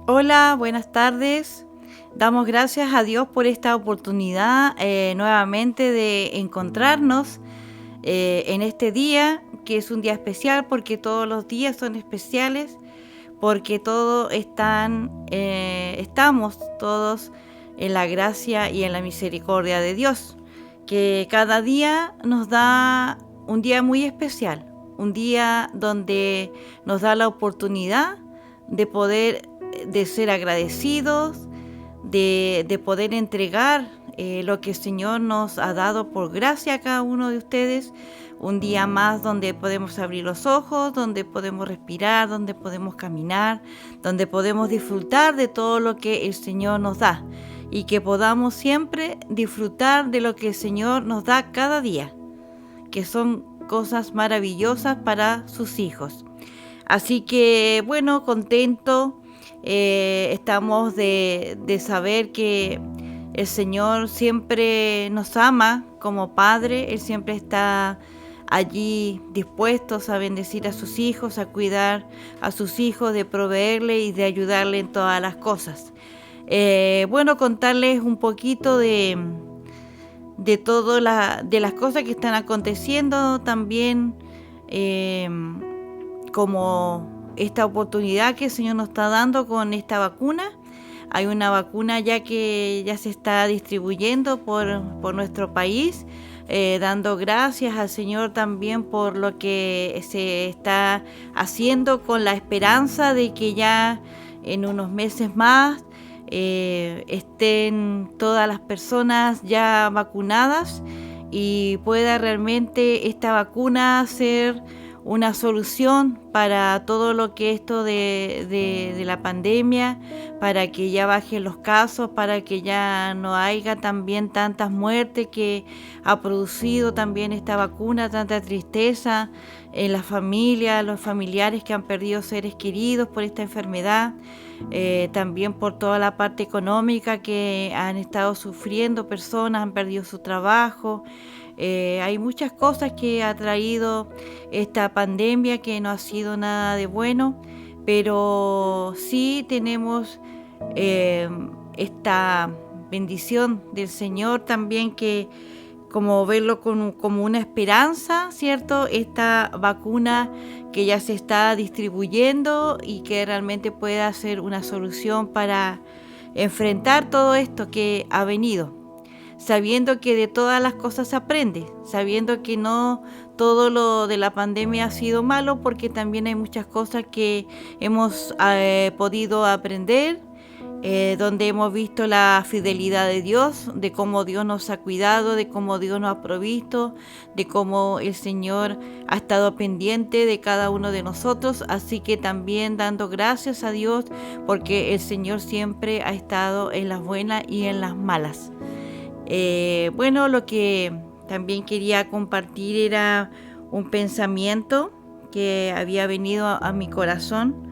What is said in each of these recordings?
Hola, buenas tardes. Damos gracias a Dios por esta oportunidad nuevamente de encontrarnos en este día, que es un día especial porque todos los días son especiales, porque estamos todos en la gracia y en la misericordia de Dios, que cada día nos da un día muy especial, un día donde nos da la oportunidad de ser agradecidos, de poder entregar lo que el Señor nos ha dado por gracia a cada uno de ustedes. Un día más donde podemos abrir los ojos, donde podemos respirar, donde podemos caminar, donde podemos disfrutar de todo lo que el Señor nos da y que podamos siempre disfrutar de lo que el Señor nos da cada día, que son cosas maravillosas para sus hijos. Así que, bueno, contento estamos de saber que el Señor siempre nos ama como Padre. Él siempre está allí dispuestos a bendecir a sus hijos, a cuidar a sus hijos, de proveerle y de ayudarle en todas las cosas. Bueno, contarles un poquito de de las cosas que están aconteciendo también, eh, como esta oportunidad que el Señor nos está dando con esta vacuna. Hay una vacuna ya que ya se está distribuyendo por nuestro país, dando gracias al Señor también por lo que se está haciendo, con la esperanza de que ya en unos meses más estén todas las personas ya vacunadas y pueda realmente esta vacuna ser una solución para todo lo que esto de la pandemia, para que ya bajen los casos, para que ya no haya también tantas muertes que ha producido también esta vacuna, tanta tristeza en las familias, los familiares que han perdido seres queridos por esta enfermedad, también por toda la parte económica que han estado sufriendo personas, han perdido su trabajo. Hay muchas cosas que ha traído esta pandemia que no ha sido nada de bueno, pero sí tenemos eh, esta bendición del Señor también, que como verlo como una esperanza, ¿cierto? Esta vacuna que ya se está distribuyendo y que realmente pueda ser una solución para enfrentar todo esto que ha venido, sabiendo que de todas las cosas se aprende, sabiendo que no todo lo de la pandemia ha sido malo, porque también hay muchas cosas que hemos podido aprender, donde hemos visto la fidelidad de Dios, de cómo Dios nos ha cuidado, de cómo Dios nos ha provisto, de cómo el Señor ha estado pendiente de cada uno de nosotros. Así que también dando gracias a Dios, porque el Señor siempre ha estado en las buenas y en las malas. Bueno, lo que también quería compartir era un pensamiento que había venido a mi corazón,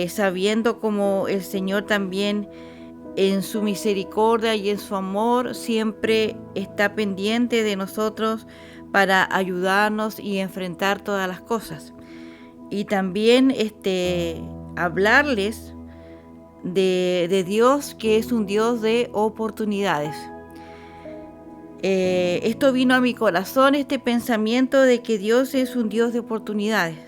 sabiendo como el Señor también en su misericordia y en su amor siempre está pendiente de nosotros para ayudarnos y enfrentar todas las cosas. Y también hablarles de Dios, que es un Dios de oportunidades. Esto vino a mi corazón, este pensamiento de que Dios es un Dios de oportunidades.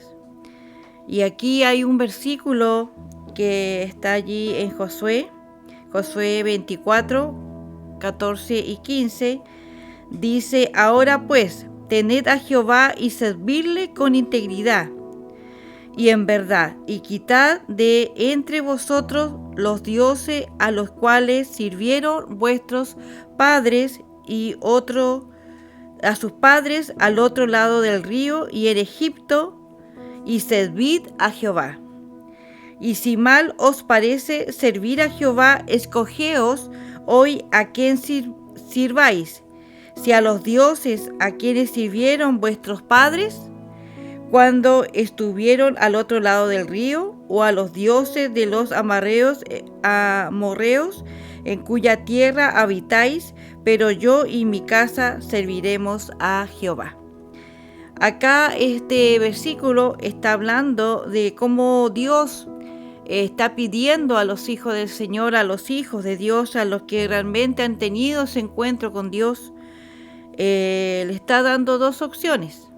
Y aquí hay un versículo que está allí en Josué 24, 14 y 15. Dice: ahora pues, tened a Jehová y servidle con integridad y en verdad, y quitad de entre vosotros los dioses a los cuales sirvieron vuestros padres y a sus padres al otro lado del río y en Egipto, y servid a Jehová. Y si mal os parece servir a Jehová, escogeos hoy a quién sirváis, si a los dioses a quienes sirvieron vuestros padres cuando estuvieron al otro lado del río, o a los dioses de los amorreos, en cuya tierra habitáis, pero yo y mi casa serviremos a Jehová. Acá este versículo está hablando de cómo Dios está pidiendo a los hijos del Señor, a los hijos de Dios, a los que realmente han tenido ese encuentro con Dios, le está dando dos opciones.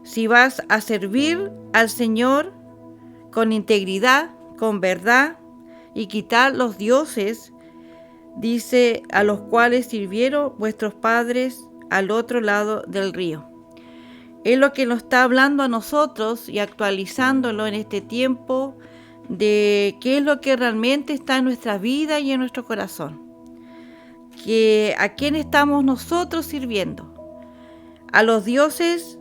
Si vas a servir al Señor con integridad, con verdad, y quitar los dioses, dice, a los cuales sirvieron vuestros padres al otro lado del río. Es lo que nos está hablando a nosotros y actualizándolo en este tiempo de qué es lo que realmente está en nuestra vida y en nuestro corazón. Que a quién estamos nosotros sirviendo. A los dioses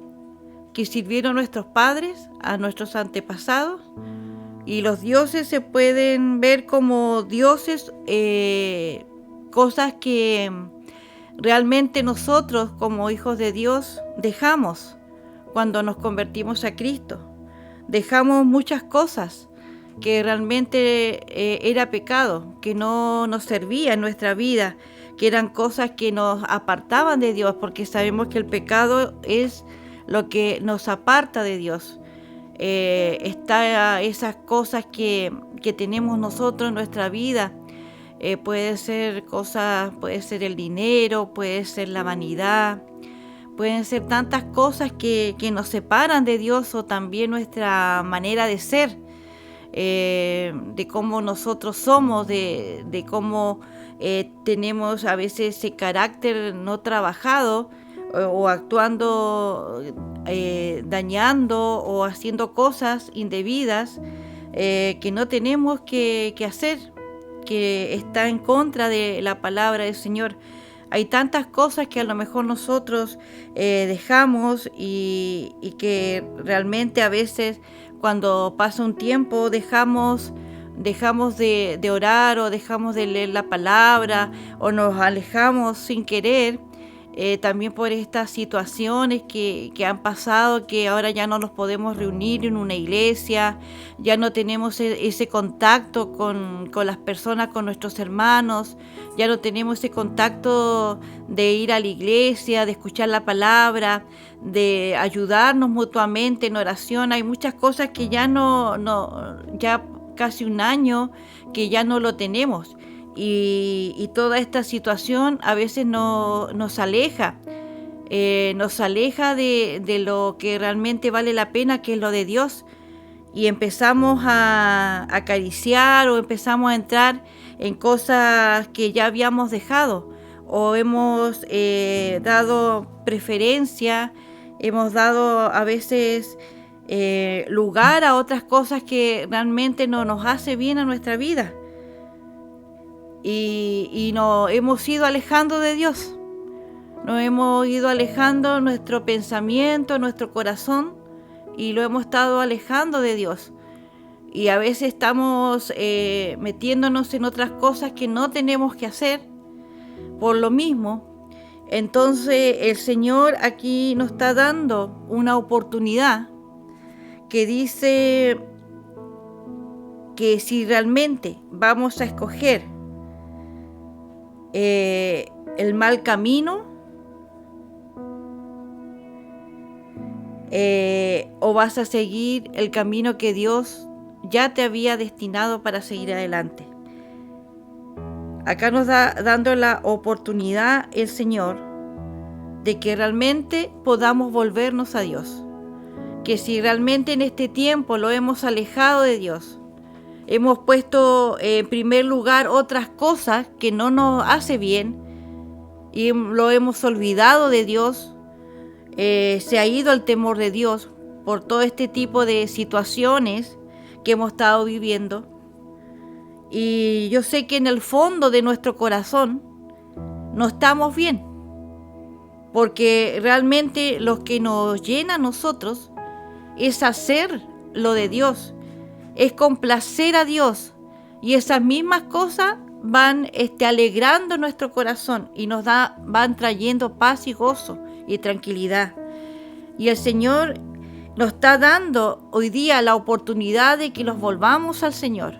que sirvieron nuestros padres, a nuestros antepasados. Y los dioses se pueden ver como dioses, cosas que realmente nosotros como hijos de Dios dejamos cuando nos convertimos a Cristo. Dejamos muchas cosas que realmente era pecado, que no nos servía en nuestra vida, que eran cosas que nos apartaban de Dios, porque sabemos que el pecado es lo que nos aparta de Dios. Está esas cosas que tenemos nosotros en nuestra vida. Puede ser cosas, puede ser el dinero, puede ser la vanidad, pueden ser tantas cosas que nos separan de Dios, o también nuestra manera de ser, de cómo nosotros somos, de cómo tenemos a veces ese carácter no trabajado, o actuando, dañando o haciendo cosas indebidas que no tenemos que hacer, que está en contra de la palabra del Señor. Hay tantas cosas que a lo mejor nosotros dejamos y que realmente a veces cuando pasa un tiempo dejamos de orar, o dejamos de leer la palabra, o nos alejamos sin querer. También por estas situaciones que han pasado, que ahora ya no nos podemos reunir en una iglesia, ya no tenemos ese contacto con las personas, con nuestros hermanos, ya no tenemos ese contacto de ir a la iglesia, de escuchar la palabra, de ayudarnos mutuamente en oración. Hay muchas cosas que ya ya casi un año que ya no lo tenemos. Y toda esta situación a veces nos aleja de lo que realmente vale la pena, que es lo de Dios, y empezamos a acariciar, o empezamos a entrar en cosas que ya habíamos dejado, o hemos dado preferencia, hemos dado a veces lugar a otras cosas que realmente no nos hace bien a nuestra vida. Y nos hemos ido alejando de Dios, nos hemos ido alejando nuestro pensamiento, nuestro corazón, y lo hemos estado alejando de Dios. Y a veces estamos metiéndonos en otras cosas que no tenemos que hacer por lo mismo. Entonces el Señor aquí nos está dando una oportunidad que dice que si realmente vamos a escoger el mal camino, o vas a seguir el camino que Dios ya te había destinado para seguir adelante. Acá nos dando la oportunidad el Señor de que realmente podamos volvernos a Dios, que si realmente en este tiempo lo hemos alejado de Dios, hemos puesto en primer lugar otras cosas que no nos hace bien, y lo hemos olvidado de Dios, se ha ido el temor de Dios por todo este tipo de situaciones que hemos estado viviendo. Y yo sé que en el fondo de nuestro corazón no estamos bien, porque realmente lo que nos llena a nosotros es hacer lo de Dios, es complacer a Dios, y esas mismas cosas van alegrando nuestro corazón y nos van trayendo paz y gozo y tranquilidad. Y el Señor nos está dando hoy día la oportunidad de que nos volvamos al Señor,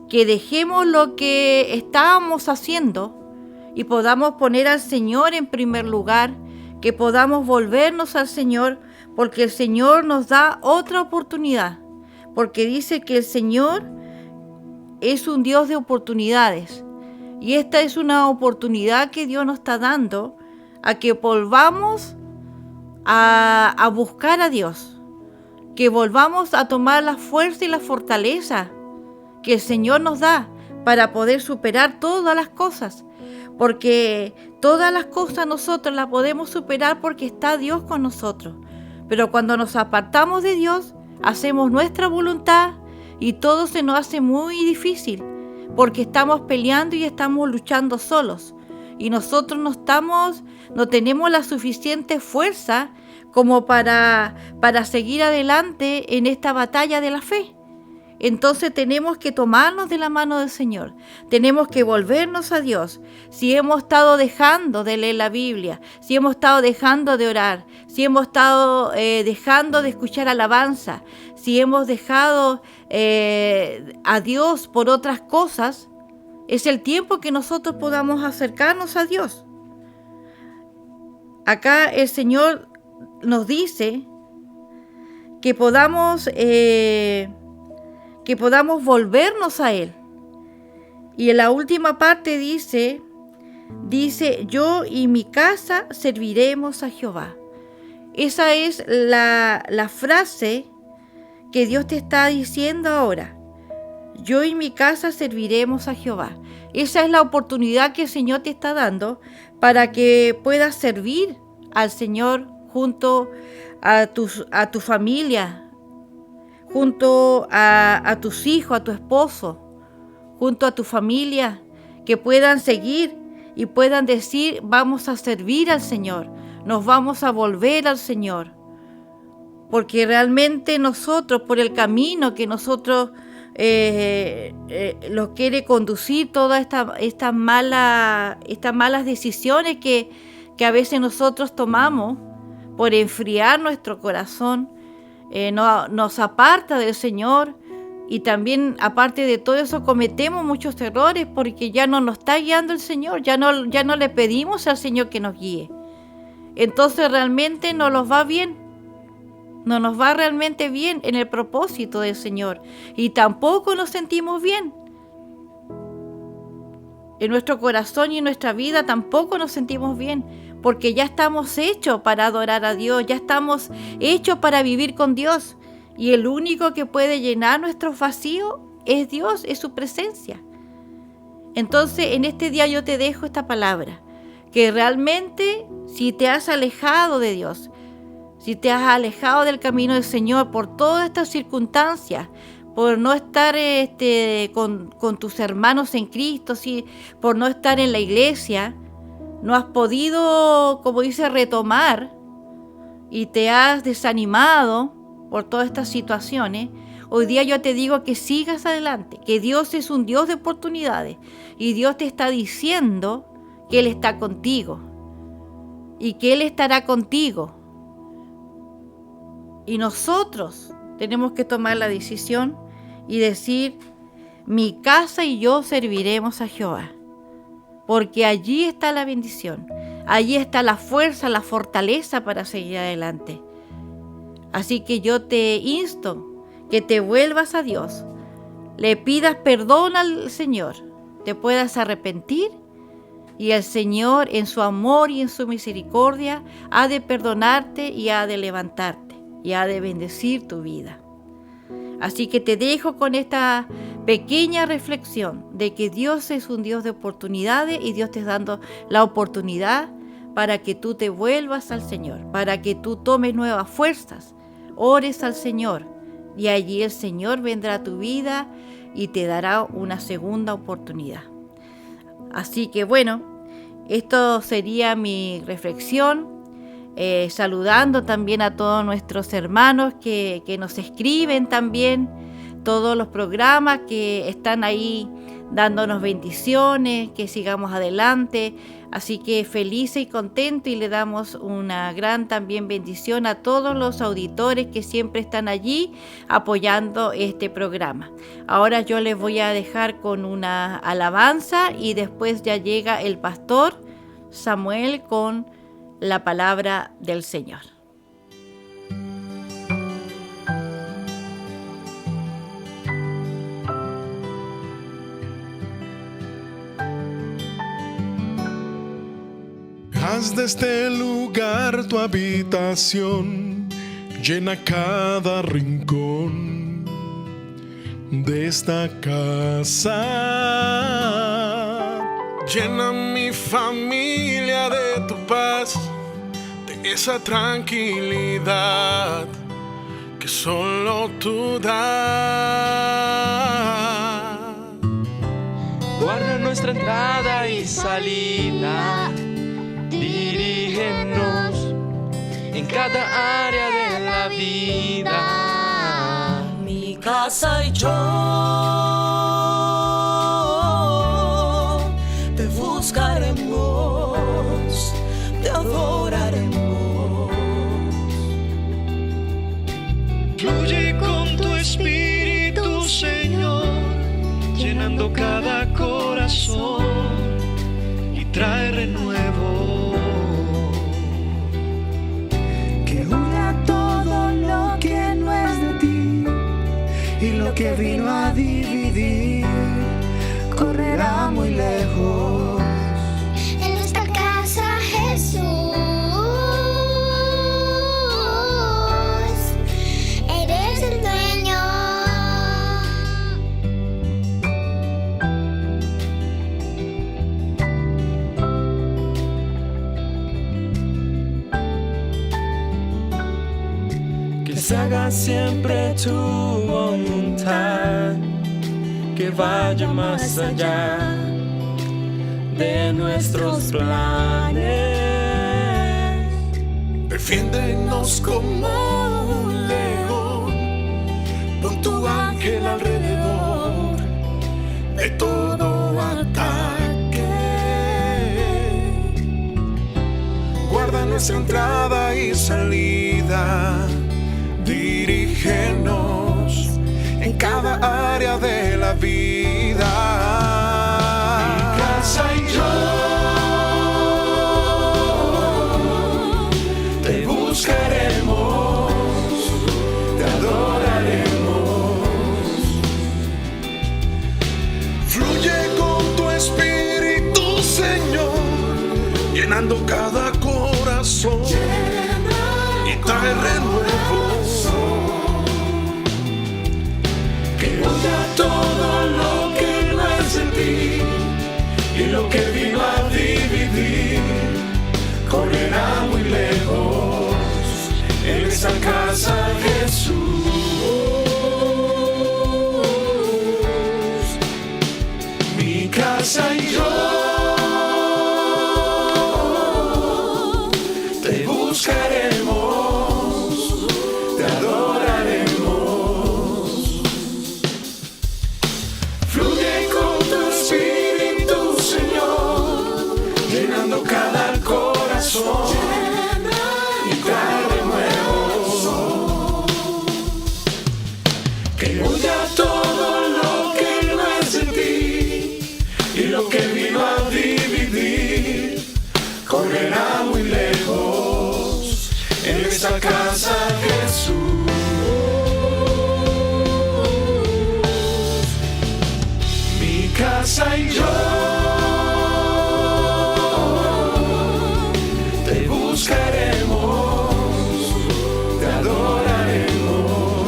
que dejemos lo que estábamos haciendo y podamos poner al Señor en primer lugar, que podamos volvernos al Señor, porque el Señor nos da otra oportunidad porque dice que el Señor es un Dios de oportunidades. Y esta es una oportunidad que Dios nos está dando a que volvamos a buscar a Dios, que volvamos a tomar la fuerza y la fortaleza que el Señor nos da para poder superar todas las cosas, porque todas las cosas nosotros las podemos superar porque está Dios con nosotros. Pero cuando nos apartamos de Dios, hacemos nuestra voluntad y todo se nos hace muy difícil, porque estamos peleando y estamos luchando solos. Y nosotros no tenemos la suficiente fuerza como para seguir adelante en esta batalla de la fe. Entonces tenemos que tomarnos de la mano del Señor, tenemos que volvernos a Dios. Si hemos estado dejando de leer la Biblia, si hemos estado dejando de orar, si hemos estado dejando de escuchar alabanza, si hemos dejado a Dios por otras cosas, es el tiempo que nosotros podamos acercarnos a Dios. Acá el Señor nos dice que podamos volvernos a Él. Y en la última parte dice, yo y mi casa serviremos a Jehová. Esa es la frase que Dios te está diciendo ahora. Yo y mi casa serviremos a Jehová. Esa es la oportunidad que el Señor te está dando para que puedas servir al Señor junto a tu familia, junto a tus hijos, a tu esposo, junto a tu familia, que puedan seguir y puedan decir, vamos a servir al Señor, nos vamos a volver al Señor. Porque realmente nosotros, por el camino que nosotros los quiere conducir, todas estas malas decisiones que a veces nosotros tomamos por enfriar nuestro corazón, nos aparta del Señor. Y también, aparte de todo eso, cometemos muchos errores porque ya no nos está guiando el Señor, ya no le pedimos al Señor que nos guíe. Entonces realmente no nos va bien, no nos va realmente bien en el propósito del Señor y tampoco nos sentimos bien. En nuestro corazón y en nuestra vida tampoco nos sentimos bien, porque ya estamos hechos para adorar a Dios, ya estamos hechos para vivir con Dios. Y el único que puede llenar nuestros vacíos es Dios, es su presencia. Entonces, en este día yo te dejo esta palabra, que realmente si te has alejado de Dios, si te has alejado del camino del Señor por todas estas circunstancias, por no estar con tus hermanos en Cristo, por no estar en la iglesia, no has podido, como dice, retomar y te has desanimado por todas estas situaciones, hoy día yo te digo que sigas adelante, que Dios es un Dios de oportunidades y Dios te está diciendo que Él está contigo y que Él estará contigo. Y nosotros tenemos que tomar la decisión y decir, mi casa y yo serviremos a Jehová, porque allí está la bendición, allí está la fuerza, la fortaleza para seguir adelante. Así que yo te insto que te vuelvas a Dios, le pidas perdón al Señor, te puedas arrepentir y el Señor en su amor y en su misericordia ha de perdonarte y ha de levantarte y ha de bendecir tu vida. Así que te dejo con esta pequeña reflexión de que Dios es un Dios de oportunidades y Dios te está dando la oportunidad para que tú te vuelvas al Señor, para que tú tomes nuevas fuerzas, ores al Señor y allí el Señor vendrá a tu vida y te dará una segunda oportunidad. Así que bueno, esto sería mi reflexión, saludando también a todos nuestros hermanos que nos escriben también, todos los programas que están ahí dándonos bendiciones, que sigamos adelante. Así que feliz y contento y le damos una gran también bendición a todos los auditores que siempre están allí apoyando este programa. Ahora yo les voy a dejar con una alabanza y después ya llega el pastor Samuel con la palabra del Señor. Haz de este lugar tu habitación, llena cada rincón de esta casa. Llena mi familia de tu paz, de esa tranquilidad que solo tú das. Guarda nuestra entrada y salida, dirígenos en cada área de la vida. Mi casa y yo te buscaremos, te adoraremos. Fluye con tu espíritu, Señor, llenando cada corazón y trae renuevo. Que huya todo lo que no es de ti, y lo que vino a dividir correrá muy lejos. En nuestra casa, Jesús, eres el dueño. Que se haga siempre tu voluntad, que vaya más allá de nuestros planes. Defiéndenos como un león, pon tu ángel alrededor de todo ataque. Guarda nuestra entrada y salida, dirígenos en cada área de la vida. Mi casa y yo te buscaremos, te adoraremos. Fluye con tu espíritu, Señor, llenando cada corazón y trae renuevo. Que huya todo lo que no es de ti, y lo que vino a dividir correrá muy lejos. En esta casa, Jesús, mi casa y yo te buscaremos, te adoraremos. Fluye con tu espíritu, Señor, llenando cada corazón y trae renuevo. Que huya todo lo que no es de ti, y lo que vino a dividir correrá muy lejos. En esta casa, Jesús, mi casa y yo te buscaremos, te adoraremos.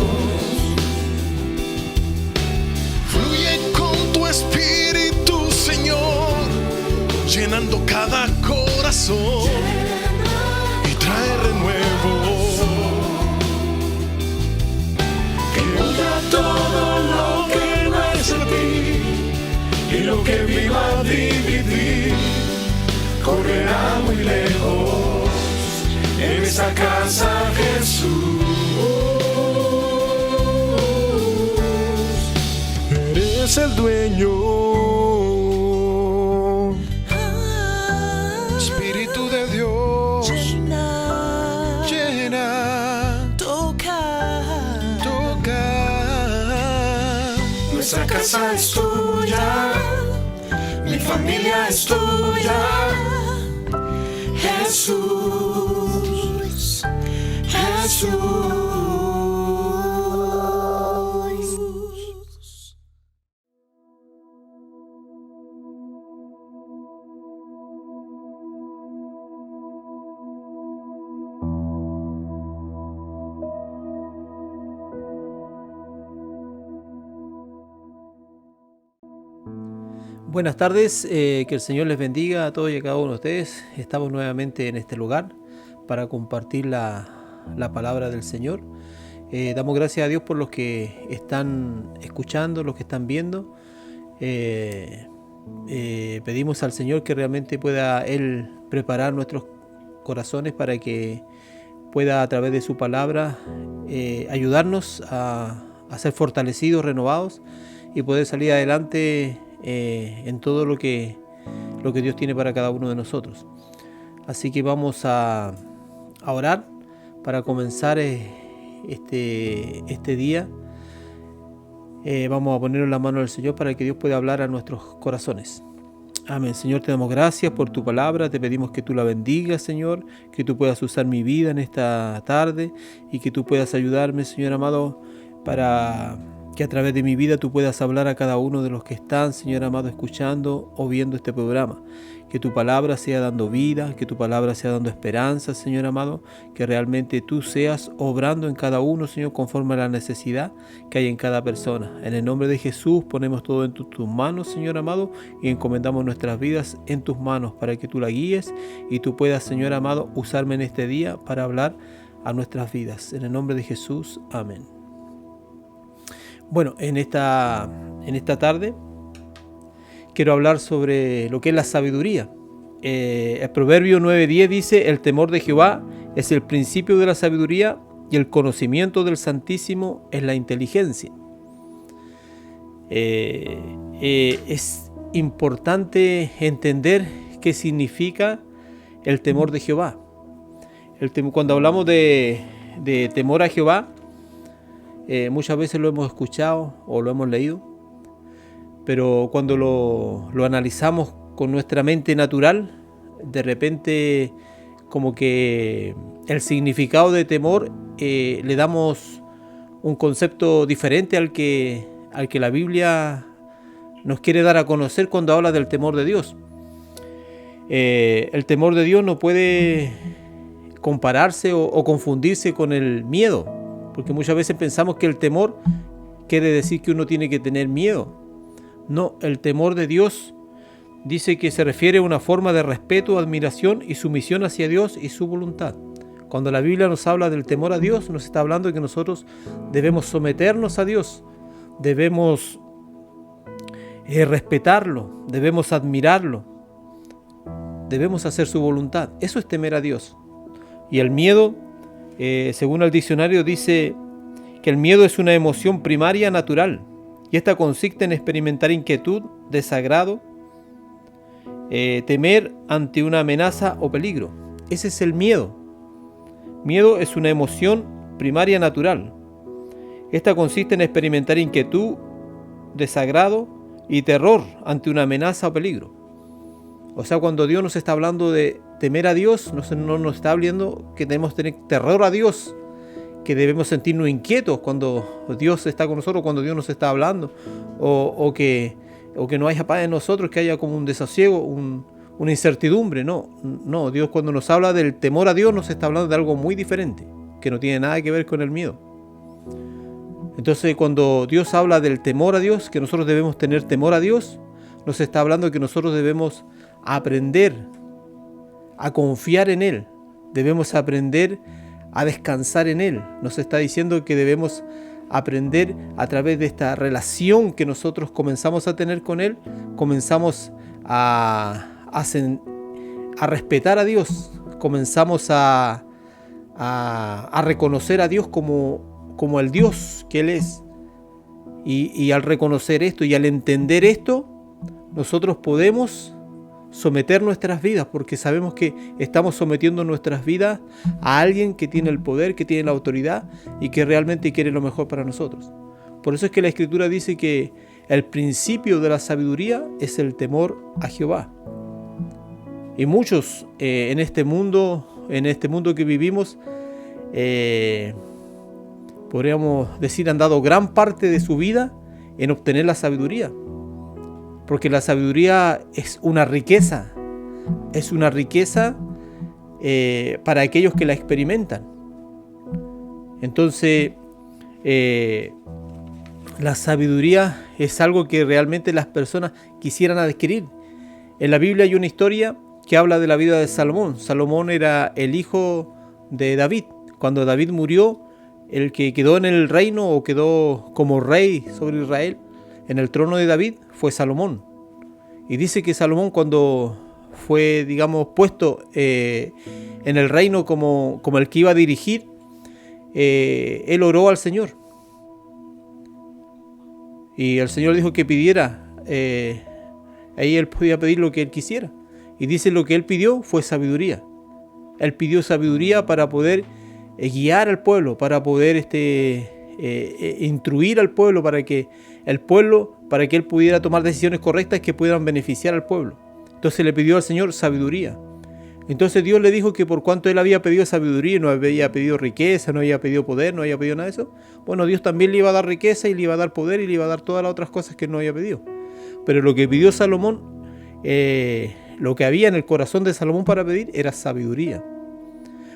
Fluye con tu espíritu, Señor, llenando cada corazón y trae renuevo. Que huya todo lo que no es de ti, y lo que vino a dividir correrá muy lejos. En esa casa, Jesús, eres el dueño. Espíritu de Dios, llena, toca. Nuestra casa es tuya, mi familia es tuya, Jesús, Jesús. Buenas tardes, que el Señor les bendiga a todos y a cada uno de ustedes. Estamos nuevamente en este lugar para compartir la palabra del Señor. Damos gracias a Dios por los que están escuchando, los que están viendo. Pedimos al Señor que realmente pueda Él preparar nuestros corazones para que pueda a través de su palabra ayudarnos a ser fortalecidos, renovados y poder salir adelante en todo lo que Dios tiene para cada uno de nosotros. Así que vamos a orar para comenzar este día. Vamos a ponerlo en la mano del Señor para que Dios pueda hablar a nuestros corazones. Amén. Señor, te damos gracias por tu palabra, te pedimos que tú la bendigas, Señor, que tú puedas usar mi vida en esta tarde y que tú puedas ayudarme, Señor amado, para que a través de mi vida tú puedas hablar a cada uno de los que están, Señor amado, escuchando o viendo este programa. Que tu palabra sea dando vida, que tu palabra sea dando esperanza, Señor amado, que realmente tú seas obrando en cada uno, Señor, conforme a la necesidad que hay en cada persona. En el nombre de Jesús ponemos todo en tus manos, Señor amado, y encomendamos nuestras vidas en tus manos para que tú la guíes y tú puedas, Señor amado, usarme en este día para hablar a nuestras vidas. En el nombre de Jesús, amén. Bueno, en esta tarde quiero hablar sobre lo que es la sabiduría. El Proverbio 9:10 dice: el temor de Jehová es el principio de la sabiduría y el conocimiento del Santísimo es la inteligencia. Es importante entender qué significa el temor de Jehová. Cuando hablamos de temor a Jehová, muchas veces lo hemos escuchado o lo hemos leído, pero cuando lo analizamos con nuestra mente natural, de repente como que el significado de temor le damos un concepto diferente al que la Biblia nos quiere dar a conocer cuando habla del temor de Dios. El temor de Dios no puede compararse o confundirse con el miedo, porque muchas veces pensamos que el temor quiere decir que uno tiene que tener miedo. No, el temor de Dios dice que se refiere a una forma de respeto, admiración y sumisión hacia Dios y su voluntad. Cuando la Biblia nos habla del temor a Dios, nos está hablando de que nosotros debemos someternos a Dios, debemos respetarlo, debemos admirarlo, debemos hacer su voluntad. Eso es temer a Dios. Y el miedo, según el diccionario, dice que el miedo es una emoción primaria natural y esta consiste en experimentar inquietud, desagrado, temer ante una amenaza o peligro. Ese es el miedo. Miedo es una emoción primaria natural. Esta consiste en experimentar inquietud, desagrado y terror ante una amenaza o peligro. O sea, cuando Dios nos está hablando de temer a Dios, no nos está hablando que debemos tener terror a Dios, que debemos sentirnos inquietos cuando Dios está con nosotros, cuando Dios nos está hablando, o que no haya paz en nosotros, que haya como un desasiego, una incertidumbre. No, Dios cuando nos habla del temor a Dios nos está hablando de algo muy diferente, que no tiene nada que ver con el miedo. Entonces, cuando Dios habla del temor a Dios, que nosotros debemos tener temor a Dios, nos está hablando que nosotros debemos aprender a confiar en Él, debemos aprender a descansar en Él. Nos está diciendo que debemos aprender a través de esta relación que nosotros comenzamos a tener con Él, comenzamos a respetar a Dios, comenzamos a reconocer a Dios como el Dios que Él es. Y al reconocer esto y al entender esto, nosotros podemos someter nuestras vidas, porque sabemos que estamos sometiendo nuestras vidas a alguien que tiene el poder, que tiene la autoridad y que realmente quiere lo mejor para nosotros. Por eso es que la Escritura dice que el principio de la sabiduría es el temor a Jehová. Y muchos en este mundo que vivimos, podríamos decir, han dado gran parte de su vida en obtener la sabiduría. Porque la sabiduría es una riqueza para aquellos que la experimentan. Entonces, la sabiduría es algo que realmente las personas quisieran adquirir. En la Biblia hay una historia que habla de la vida de Salomón. Salomón era el hijo de David. Cuando David murió, el que quedó en el reino o quedó como rey sobre Israel en el trono de David fue Salomón. Y dice que Salomón, cuando fue, digamos, puesto en el reino como el que iba a dirigir, él oró al Señor. Y el Señor dijo que pidiera, ahí él podía pedir lo que él quisiera. Y dice lo que él pidió fue sabiduría. Él pidió sabiduría para poder guiar al pueblo, para poder instruir al pueblo, para que él pudiera tomar decisiones correctas que pudieran beneficiar al pueblo. Entonces le pidió al Señor sabiduría. Entonces Dios le dijo que por cuanto él había pedido sabiduría, no había pedido riqueza, no había pedido poder, no había pedido nada de eso, bueno, Dios también le iba a dar riqueza y le iba a dar poder y le iba a dar todas las otras cosas que él no había pedido. Pero lo que pidió Salomón, lo que había en el corazón de Salomón para pedir era sabiduría.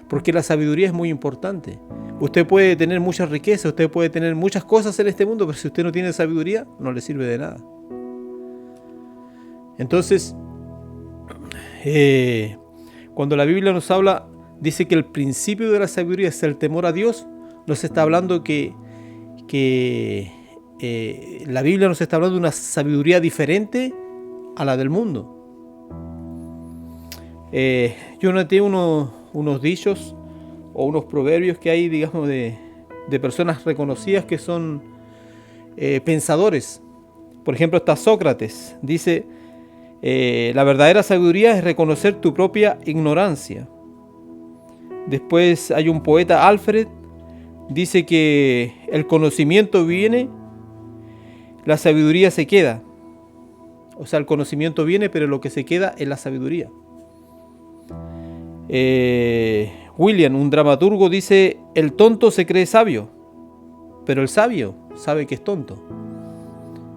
Porque la sabiduría es muy importante. Usted puede tener mucha riqueza, usted puede tener muchas cosas en este mundo, pero si usted no tiene sabiduría, no le sirve de nada. Entonces, cuando la Biblia nos habla, dice que el principio de la sabiduría es el temor a Dios, nos está hablando que la Biblia nos está hablando de una sabiduría diferente a la del mundo. Yo noté unos dichos o unos proverbios que hay, digamos, de personas reconocidas que son pensadores. Por ejemplo, está Sócrates. Dice, la verdadera sabiduría es reconocer tu propia ignorancia. Después hay un poeta, Alfred, dice que el conocimiento viene, la sabiduría se queda. O sea, el conocimiento viene, pero lo que se queda es la sabiduría. William, un dramaturgo, dice, el tonto se cree sabio, pero el sabio sabe que es tonto.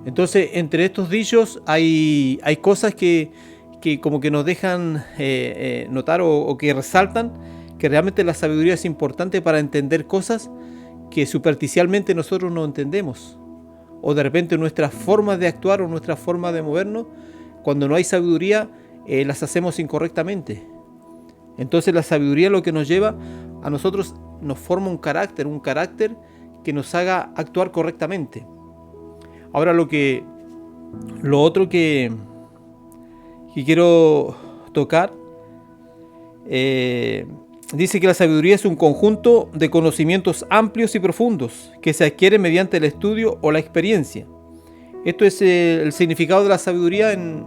Entonces, entre estos dichos hay cosas que como que nos dejan notar o que resaltan que realmente la sabiduría es importante para entender cosas que superficialmente nosotros no entendemos. O de repente nuestras formas de actuar o nuestras formas de movernos, cuando no hay sabiduría, las hacemos incorrectamente. Entonces la sabiduría lo que nos lleva a nosotros, nos forma un carácter que nos haga actuar correctamente. Ahora lo otro que quiero tocar, dice que la sabiduría es un conjunto de conocimientos amplios y profundos que se adquieren mediante el estudio o la experiencia. Esto es el significado de la sabiduría en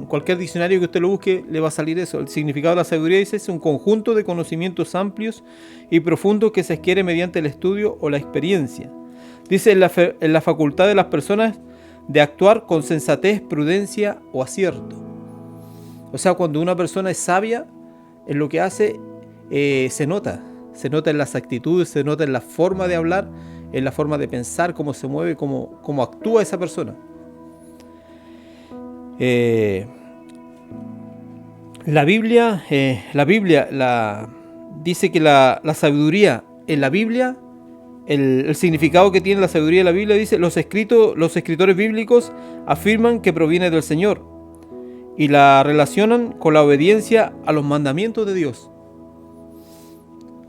cualquier diccionario que usted lo busque, le va a salir eso. El significado de la sabiduría dice es un conjunto de conocimientos amplios y profundos que se adquiere mediante el estudio o la experiencia. Dice en la facultad de las personas de actuar con sensatez, prudencia o acierto. O sea, cuando una persona es sabia, en lo que hace se nota en las actitudes, se nota en la forma de hablar, en la forma de pensar, cómo se mueve, cómo actúa esa persona. La Biblia dice que la sabiduría en la Biblia, el significado que tiene la sabiduría en la Biblia, dice, los escritores bíblicos afirman que proviene del Señor y la relacionan con la obediencia a los mandamientos de Dios.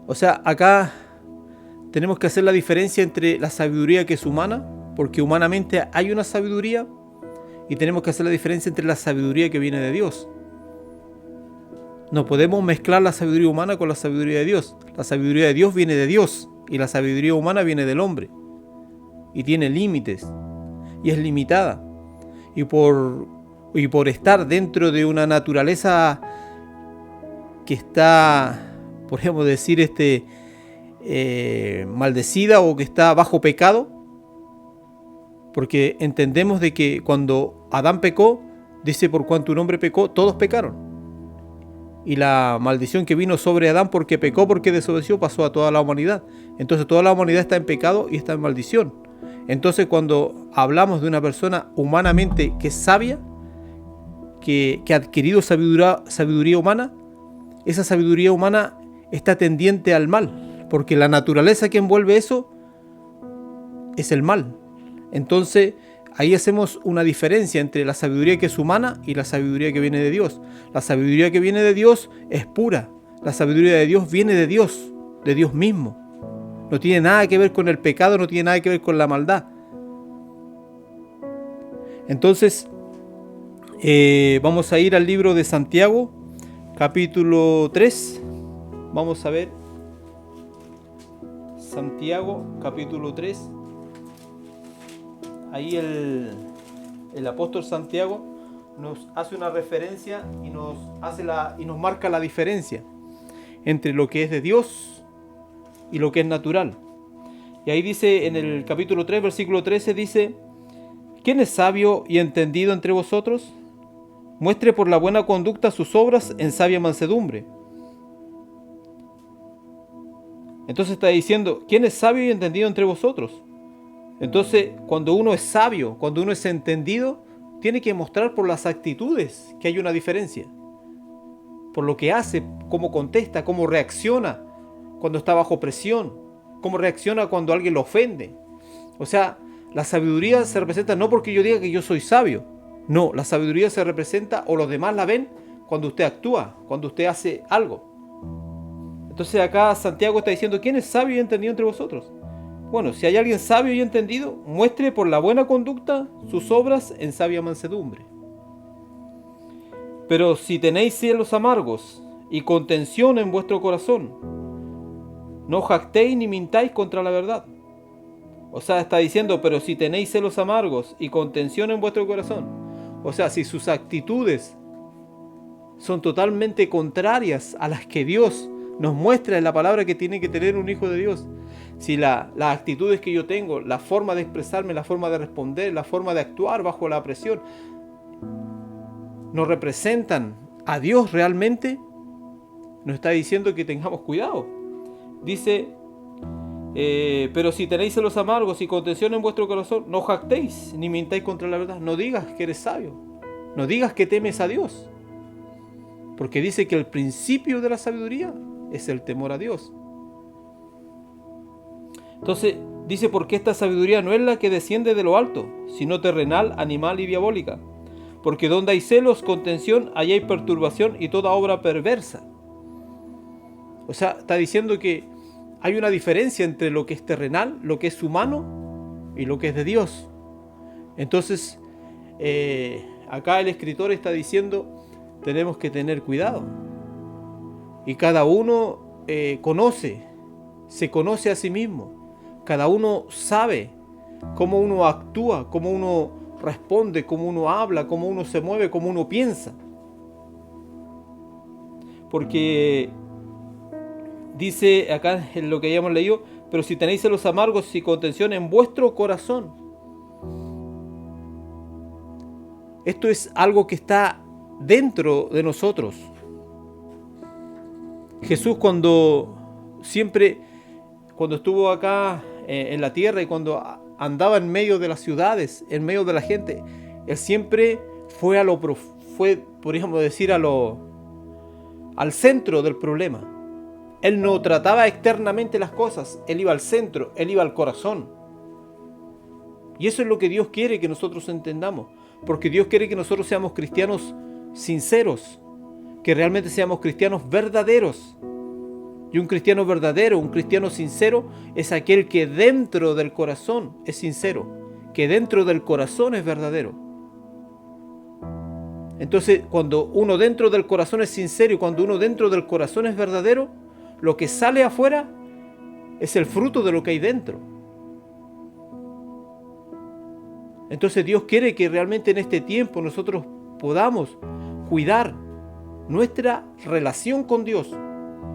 O sea, acá tenemos que hacer la diferencia entre la sabiduría que es humana, porque humanamente hay una sabiduría, y tenemos que hacer la diferencia entre la sabiduría que viene de Dios. No podemos mezclar la sabiduría humana con la sabiduría de Dios. La sabiduría de Dios viene de Dios y la sabiduría humana viene del hombre. Y tiene límites y es limitada. Y por estar dentro de una naturaleza que está, podríamos decir, maldecida o que está bajo pecado, porque entendemos de que cuando Adán pecó, dice, por cuanto un hombre pecó, todos pecaron. Y la maldición que vino sobre Adán porque pecó, porque desobedeció, pasó a toda la humanidad. Entonces toda la humanidad está en pecado y está en maldición. Entonces cuando hablamos de una persona humanamente que es sabia, que ha adquirido sabiduría humana, esa sabiduría humana está tendiente al mal, porque la naturaleza que envuelve eso es el mal. Entonces, ahí hacemos una diferencia entre la sabiduría que es humana y la sabiduría que viene de Dios. La sabiduría que viene de Dios es pura. La sabiduría de Dios viene de Dios mismo. No tiene nada que ver con el pecado, no tiene nada que ver con la maldad. Entonces, vamos a ir al libro de Santiago, capítulo 3. Vamos a ver Santiago, capítulo 3. Ahí el apóstol Santiago nos hace una referencia y nos marca la diferencia entre lo que es de Dios y lo que es natural. Y ahí dice en el capítulo 3, versículo 13, dice: ¿quién es sabio y entendido entre vosotros? Muestre por la buena conducta sus obras en sabia mansedumbre. Entonces está diciendo, ¿quién es sabio y entendido entre vosotros? Entonces, cuando uno es sabio, cuando uno es entendido, tiene que mostrar por las actitudes que hay una diferencia. Por lo que hace, cómo contesta, cómo reacciona cuando está bajo presión, cómo reacciona cuando alguien lo ofende. O sea, la sabiduría se representa no porque yo diga que yo soy sabio. No, la sabiduría se representa, o los demás la ven, cuando usted actúa, cuando usted hace algo. Entonces acá Santiago está diciendo, ¿quién es sabio y entendido entre vosotros? Bueno, si hay alguien sabio y entendido, muestre por la buena conducta sus obras en sabia mansedumbre. Pero si tenéis celos amargos y contención en vuestro corazón, no jactéis ni mintáis contra la verdad. O sea, está diciendo, pero si tenéis celos amargos y contención en vuestro corazón, o sea, si sus actitudes son totalmente contrarias a las que Dios nos muestra en la palabra que tiene que tener un hijo de Dios, si las actitudes que yo tengo, la forma de expresarme, la forma de responder, la forma de actuar bajo la presión, no representan a Dios realmente, nos está diciendo que tengamos cuidado. Dice, pero si tenéis celos amargos y contención en vuestro corazón, no jactéis ni mintáis contra la verdad. No digas que eres sabio, no digas que temes a Dios, porque dice que el principio de la sabiduría es el temor a Dios. Entonces dice, porque esta sabiduría no es la que desciende de lo alto, sino terrenal, animal y diabólica. Porque donde hay celos, contención, allá hay perturbación y toda obra perversa. O sea, está diciendo que hay una diferencia entre lo que es terrenal, lo que es humano y lo que es de Dios. Entonces, acá el escritor está diciendo, tenemos que tener cuidado. Y cada uno se conoce a sí mismo. Cada uno sabe cómo uno actúa, cómo uno responde, cómo uno habla, cómo uno se mueve, cómo uno piensa. Porque dice acá en lo que ya hemos leído, pero si tenéis celos amargos y contención en vuestro corazón. Esto es algo que está dentro de nosotros. Jesús cuando estuvo acá en la tierra y cuando andaba en medio de las ciudades, en medio de la gente, Él siempre fue podríamos decir, al centro del problema. Él no trataba externamente las cosas, Él iba al centro, Él iba al corazón. Y eso es lo que Dios quiere que nosotros entendamos, porque Dios quiere que nosotros seamos cristianos sinceros, que realmente seamos cristianos verdaderos. Y un cristiano verdadero, un cristiano sincero, es aquel que dentro del corazón es sincero, que dentro del corazón es verdadero. Entonces, cuando uno dentro del corazón es sincero y cuando uno dentro del corazón es verdadero, lo que sale afuera es el fruto de lo que hay dentro. Entonces Dios quiere que realmente en este tiempo nosotros podamos cuidar nuestra relación con Dios,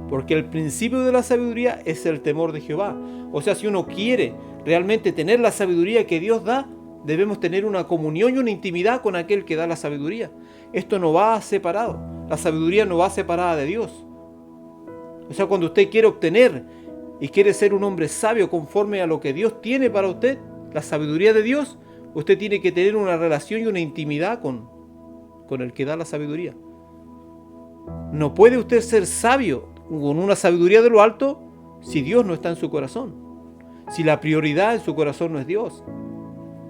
porque el principio de la sabiduría es el temor de Jehová. O sea, si uno quiere realmente tener la sabiduría que Dios da, debemos tener una comunión y una intimidad con aquel que da la sabiduría. Esto no va separado, la sabiduría no va separada de Dios. O sea, cuando usted quiere obtener y quiere ser un hombre sabio conforme a lo que Dios tiene para usted, la sabiduría de Dios, usted tiene que tener una relación y una intimidad con el que da la sabiduría. No puede usted ser sabio con una sabiduría de lo alto si Dios no está en su corazón, si la prioridad en su corazón no es Dios,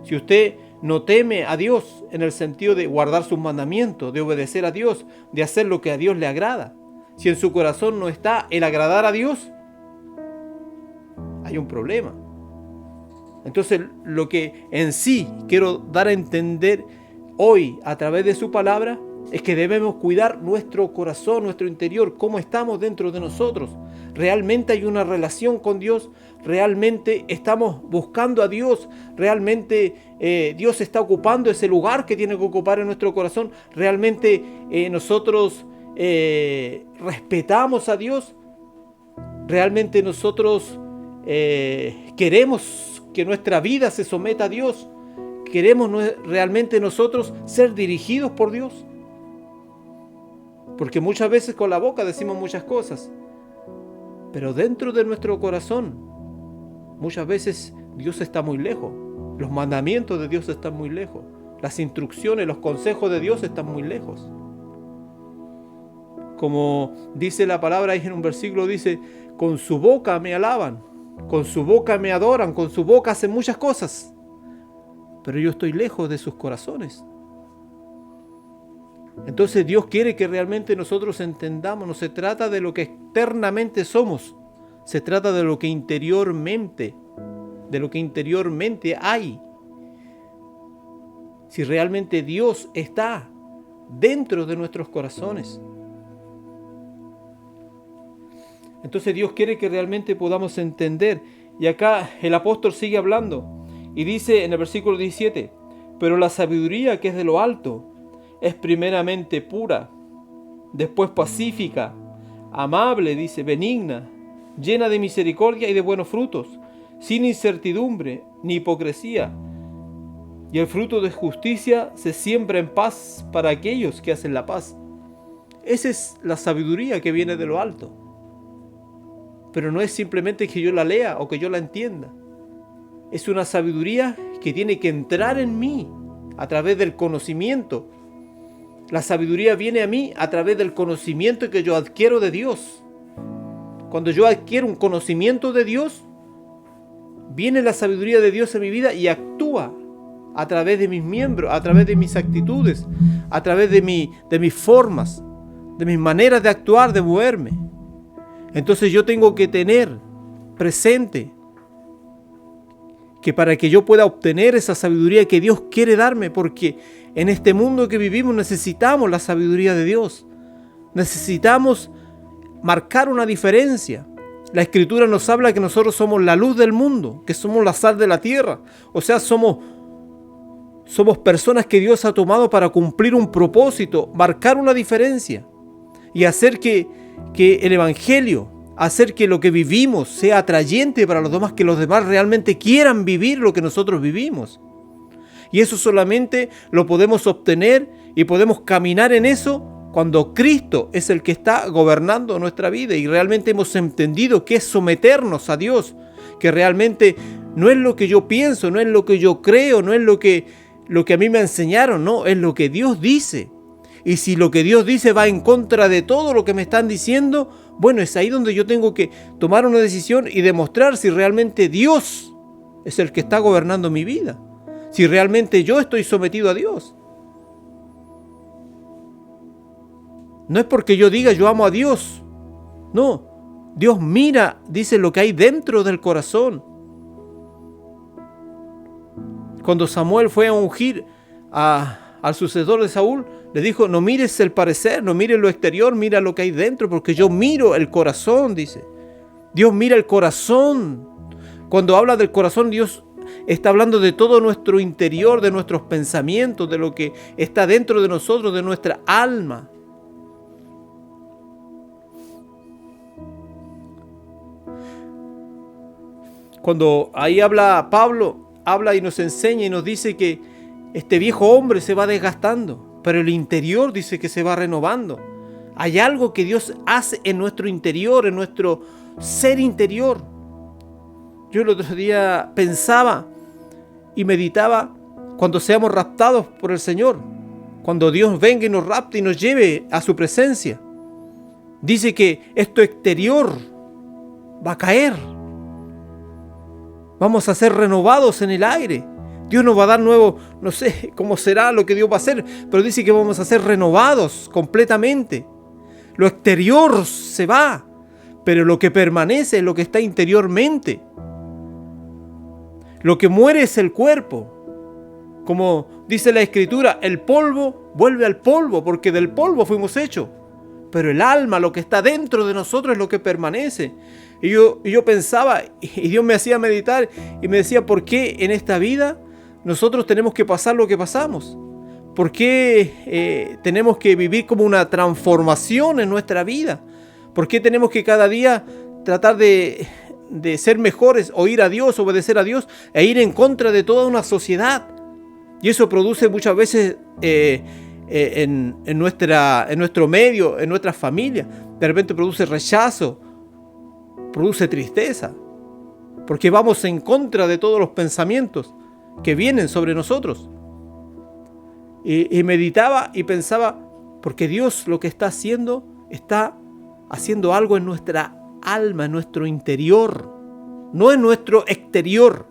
si usted no teme a Dios en el sentido de guardar sus mandamientos, de obedecer a Dios, de hacer lo que a Dios le agrada, si en su corazón no está el agradar a Dios, hay un problema. Entonces, lo que en sí quiero dar a entender hoy a través de su palabra es que debemos cuidar nuestro corazón, nuestro interior, cómo estamos dentro de nosotros. ¿Realmente hay una relación con Dios? ¿Realmente estamos buscando a Dios? ¿Realmente Dios está ocupando ese lugar que tiene que ocupar en nuestro corazón? ¿Realmente nosotros respetamos a Dios? ¿Realmente nosotros queremos que nuestra vida se someta a Dios? ¿Queremos realmente nosotros ser dirigidos por Dios? Porque muchas veces con la boca decimos muchas cosas, pero dentro de nuestro corazón muchas veces Dios está muy lejos. Los mandamientos de Dios están muy lejos. Las instrucciones, los consejos de Dios están muy lejos. Como dice la palabra ahí en un versículo, dice, con su boca me alaban, con su boca me adoran, con su boca hacen muchas cosas, pero yo estoy lejos de sus corazones. Entonces Dios quiere que realmente nosotros entendamos, no se trata de lo que externamente somos, se trata de lo que interiormente hay. Si realmente Dios está dentro de nuestros corazones. Entonces Dios quiere que realmente podamos entender. Y acá el apóstol sigue hablando y dice en el versículo 17, pero la sabiduría que es de lo alto es primeramente pura, después pacífica, amable, dice, benigna, llena de misericordia y de buenos frutos, sin incertidumbre ni hipocresía. Y el fruto de justicia se siembra en paz para aquellos que hacen la paz. Esa es la sabiduría que viene de lo alto. Pero no es simplemente que yo la lea o que yo la entienda. Es una sabiduría que tiene que entrar en mí a través del conocimiento. La sabiduría viene a mí a través del conocimiento que yo adquiero de Dios. Cuando yo adquiero un conocimiento de Dios, viene la sabiduría de Dios en mi vida y actúa a través de mis miembros, a través de mis actitudes, a través de mis formas, de mis maneras de actuar, de moverme. Entonces yo tengo que tener presente que para que yo pueda obtener esa sabiduría que Dios quiere darme, porque en este mundo que vivimos necesitamos la sabiduría de Dios. Necesitamos marcar una diferencia. La Escritura nos habla que nosotros somos la luz del mundo, que somos la sal de la tierra. O sea, somos personas que Dios ha tomado para cumplir un propósito, marcar una diferencia y hacer que el Evangelio, hacer que lo que vivimos sea atrayente para los demás, que los demás realmente quieran vivir lo que nosotros vivimos. Y eso solamente lo podemos obtener y podemos caminar en eso cuando Cristo es el que está gobernando nuestra vida y realmente hemos entendido que es someternos a Dios, que realmente no es lo que yo pienso, no es lo que yo creo, no es lo que a mí me enseñaron, no, es lo que Dios dice. Y si lo que Dios dice va en contra de todo lo que me están diciendo, bueno, es ahí donde yo tengo que tomar una decisión y demostrar si realmente Dios es el que está gobernando mi vida. Si realmente yo estoy sometido a Dios. No es porque yo diga yo amo a Dios. No, Dios mira, dice lo que hay dentro del corazón. Cuando Samuel fue a ungir al sucesor de Saúl, le dijo, no mires el parecer, no mires lo exterior, mira lo que hay dentro, porque yo miro el corazón, dice. Dios mira el corazón. Cuando habla del corazón, Dios está hablando de todo nuestro interior, de nuestros pensamientos, de lo que está dentro de nosotros, de nuestra alma. Cuando ahí habla Pablo, habla y nos enseña y nos dice que este viejo hombre se va desgastando, pero el interior dice que se va renovando. Hay algo que Dios hace en nuestro interior, en nuestro ser interior. Yo el otro día pensaba y meditaba cuando seamos raptados por el Señor, cuando Dios venga y nos rapte y nos lleve a su presencia. Dice que esto exterior va a caer. Vamos a ser renovados en el aire. Dios nos va a dar nuevo, no sé cómo será lo que Dios va a hacer, pero dice que vamos a ser renovados completamente. Lo exterior se va, pero lo que permanece es lo que está interiormente. Lo que muere es el cuerpo. Como dice la Escritura, el polvo vuelve al polvo, porque del polvo fuimos hechos. Pero el alma, lo que está dentro de nosotros, es lo que permanece. Y yo pensaba, y Dios me hacía meditar, y me decía, ¿por qué en esta vida nosotros tenemos que pasar lo que pasamos? ¿Por qué tenemos que vivir como una transformación en nuestra vida? ¿Por qué tenemos que cada día tratar de ser mejores, oír a Dios, obedecer a Dios, e ir en contra de toda una sociedad? Y eso produce muchas veces en nuestro medio, en nuestra familia, de repente produce rechazo, produce tristeza, porque vamos en contra de todos los pensamientos que vienen sobre nosotros. Y meditaba y pensaba, porque Dios lo que está haciendo algo en nuestra alma, en nuestro interior, no en nuestro exterior.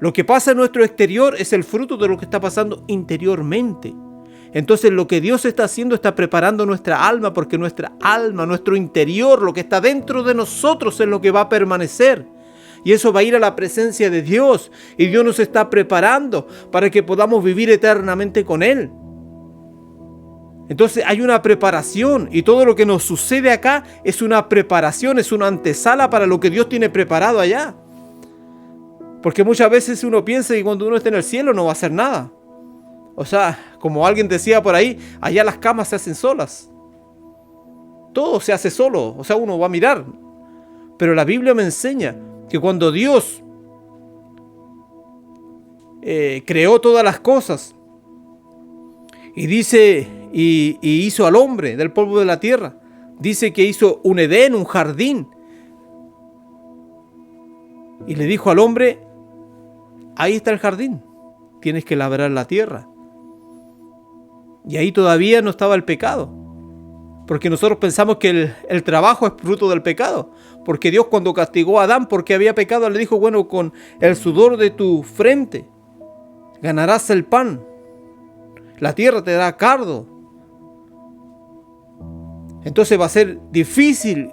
Lo que pasa en nuestro exterior es el fruto de lo que está pasando interiormente. Entonces lo que Dios está haciendo está preparando nuestra alma, porque nuestra alma, nuestro interior, lo que está dentro de nosotros es lo que va a permanecer. Y eso va a ir a la presencia de Dios. Y Dios nos está preparando para que podamos vivir eternamente con Él. Entonces hay una preparación, y todo lo que nos sucede acá es una preparación, es una antesala para lo que Dios tiene preparado allá. Porque muchas veces uno piensa que cuando uno esté en el cielo no va a hacer nada. O sea, como alguien decía por ahí, allá las camas se hacen solas. Todo se hace solo, o sea, uno va a mirar. Pero la Biblia me enseña que cuando Dios creó todas las cosas y dice, y hizo al hombre del polvo de la tierra, dice que hizo un Edén, un jardín, y le dijo al hombre, ahí está el jardín, tienes que labrar la tierra. Y ahí todavía no estaba el pecado, porque nosotros pensamos que el trabajo es fruto del pecado, porque Dios cuando castigó a Adán porque había pecado, le dijo, bueno, con el sudor de tu frente ganarás el pan, la tierra te dará cardo. Entonces va a ser difícil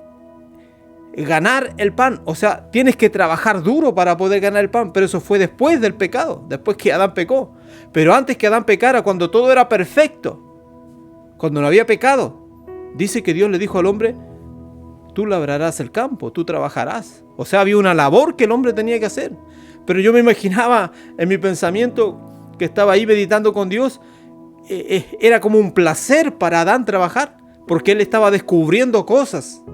ganar el pan, o sea, tienes que trabajar duro para poder ganar el pan, pero eso fue después del pecado, después que Adán pecó. Pero antes que Adán pecara, cuando todo era perfecto, cuando no había pecado, dice que Dios le dijo al hombre, tú labrarás el campo, tú trabajarás. O sea, había una labor que el hombre tenía que hacer. Pero yo me imaginaba en mi pensamiento que estaba ahí meditando con Dios, era como un placer para Adán trabajar, porque él estaba descubriendo cosas.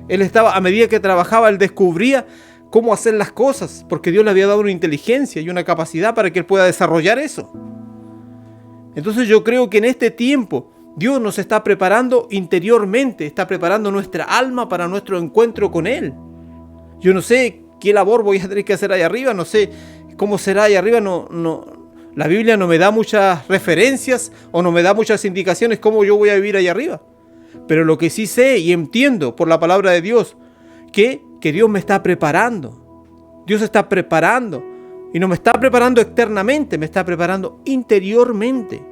Él estaba, a medida que trabajaba, él descubría cómo hacer las cosas, porque Dios le había dado una inteligencia y una capacidad para que él pueda desarrollar eso. Entonces yo creo que en este tiempo Dios nos está preparando interiormente, está preparando nuestra alma para nuestro encuentro con Él. Yo no sé qué labor voy a tener que hacer allá arriba, no sé cómo será allá arriba, la Biblia no me da muchas referencias o no me da muchas indicaciones cómo yo voy a vivir allá arriba. Pero lo que sí sé y entiendo por la palabra de Dios, que Dios me está preparando. Dios está preparando. Y no me está preparando externamente, me está preparando interiormente.